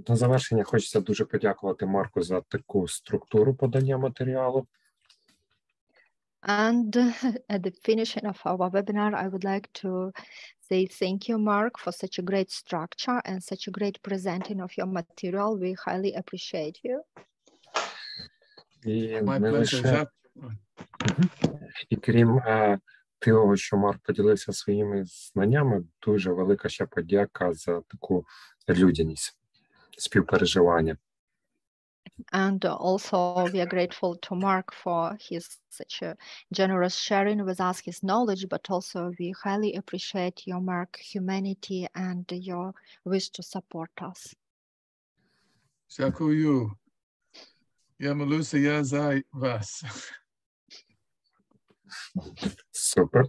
на завершення хочеться дуже подякувати Марку за таку структуру подання матеріалу. And at the finishing of our webinar, I would like to say thank you, Mark, for such a great structure and such a great presenting of your material. We highly appreciate you. І не лише... І крім того, що Марк поділився своїми знаннями, дуже велика ще подяка за таку людяність, співпереживання. And also we are grateful to Mark for his such a generous sharing with us his knowledge, but also we highly appreciate your, Mark, humanity and your wish to support us. Дякую. Я молюся, я за вас. Супер.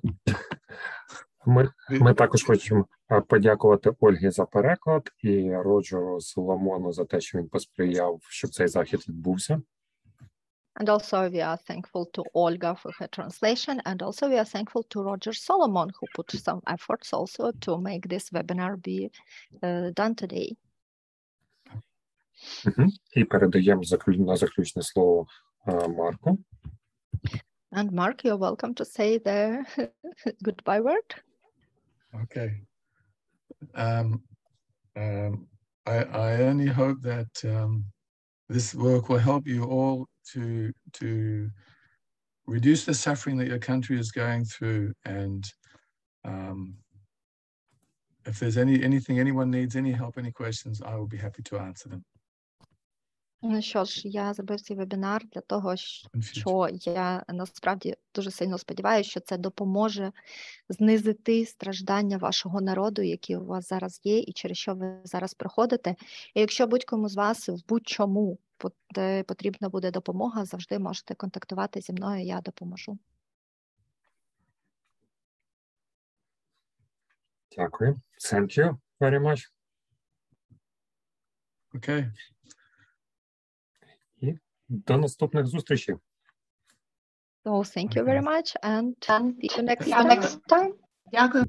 Ми також хочемо подякувати Ольгі за переклад і Роджеру Соломону за те, що він посприяв, щоб цей захід відбувся. And also we are thankful to Olga for her translation, and also we are thankful to Roger Solomon who put some efforts also to make this webinar be done today. І передаємо на заключне слово Марку. And Mark, you're welcome to say the goodbye word. Okay. I only hope that this work will help you all to reduce the suffering that your country is going through. And if there's anything anyone needs, any help, any questions, I will be happy to answer them. Ну що ж, я зробив цей вебінар для того, що я насправді дуже сильно сподіваюся, що це допоможе знизити страждання вашого народу, які у вас зараз є і через що ви зараз проходите. І якщо будь-кому з вас в будь-чому потрібна буде допомога, завжди можете контактувати зі мною, я допоможу. Дякую. Thank you very much. Okay. І до наступних зустрічей. So thank you very much and see you next time. Дякую.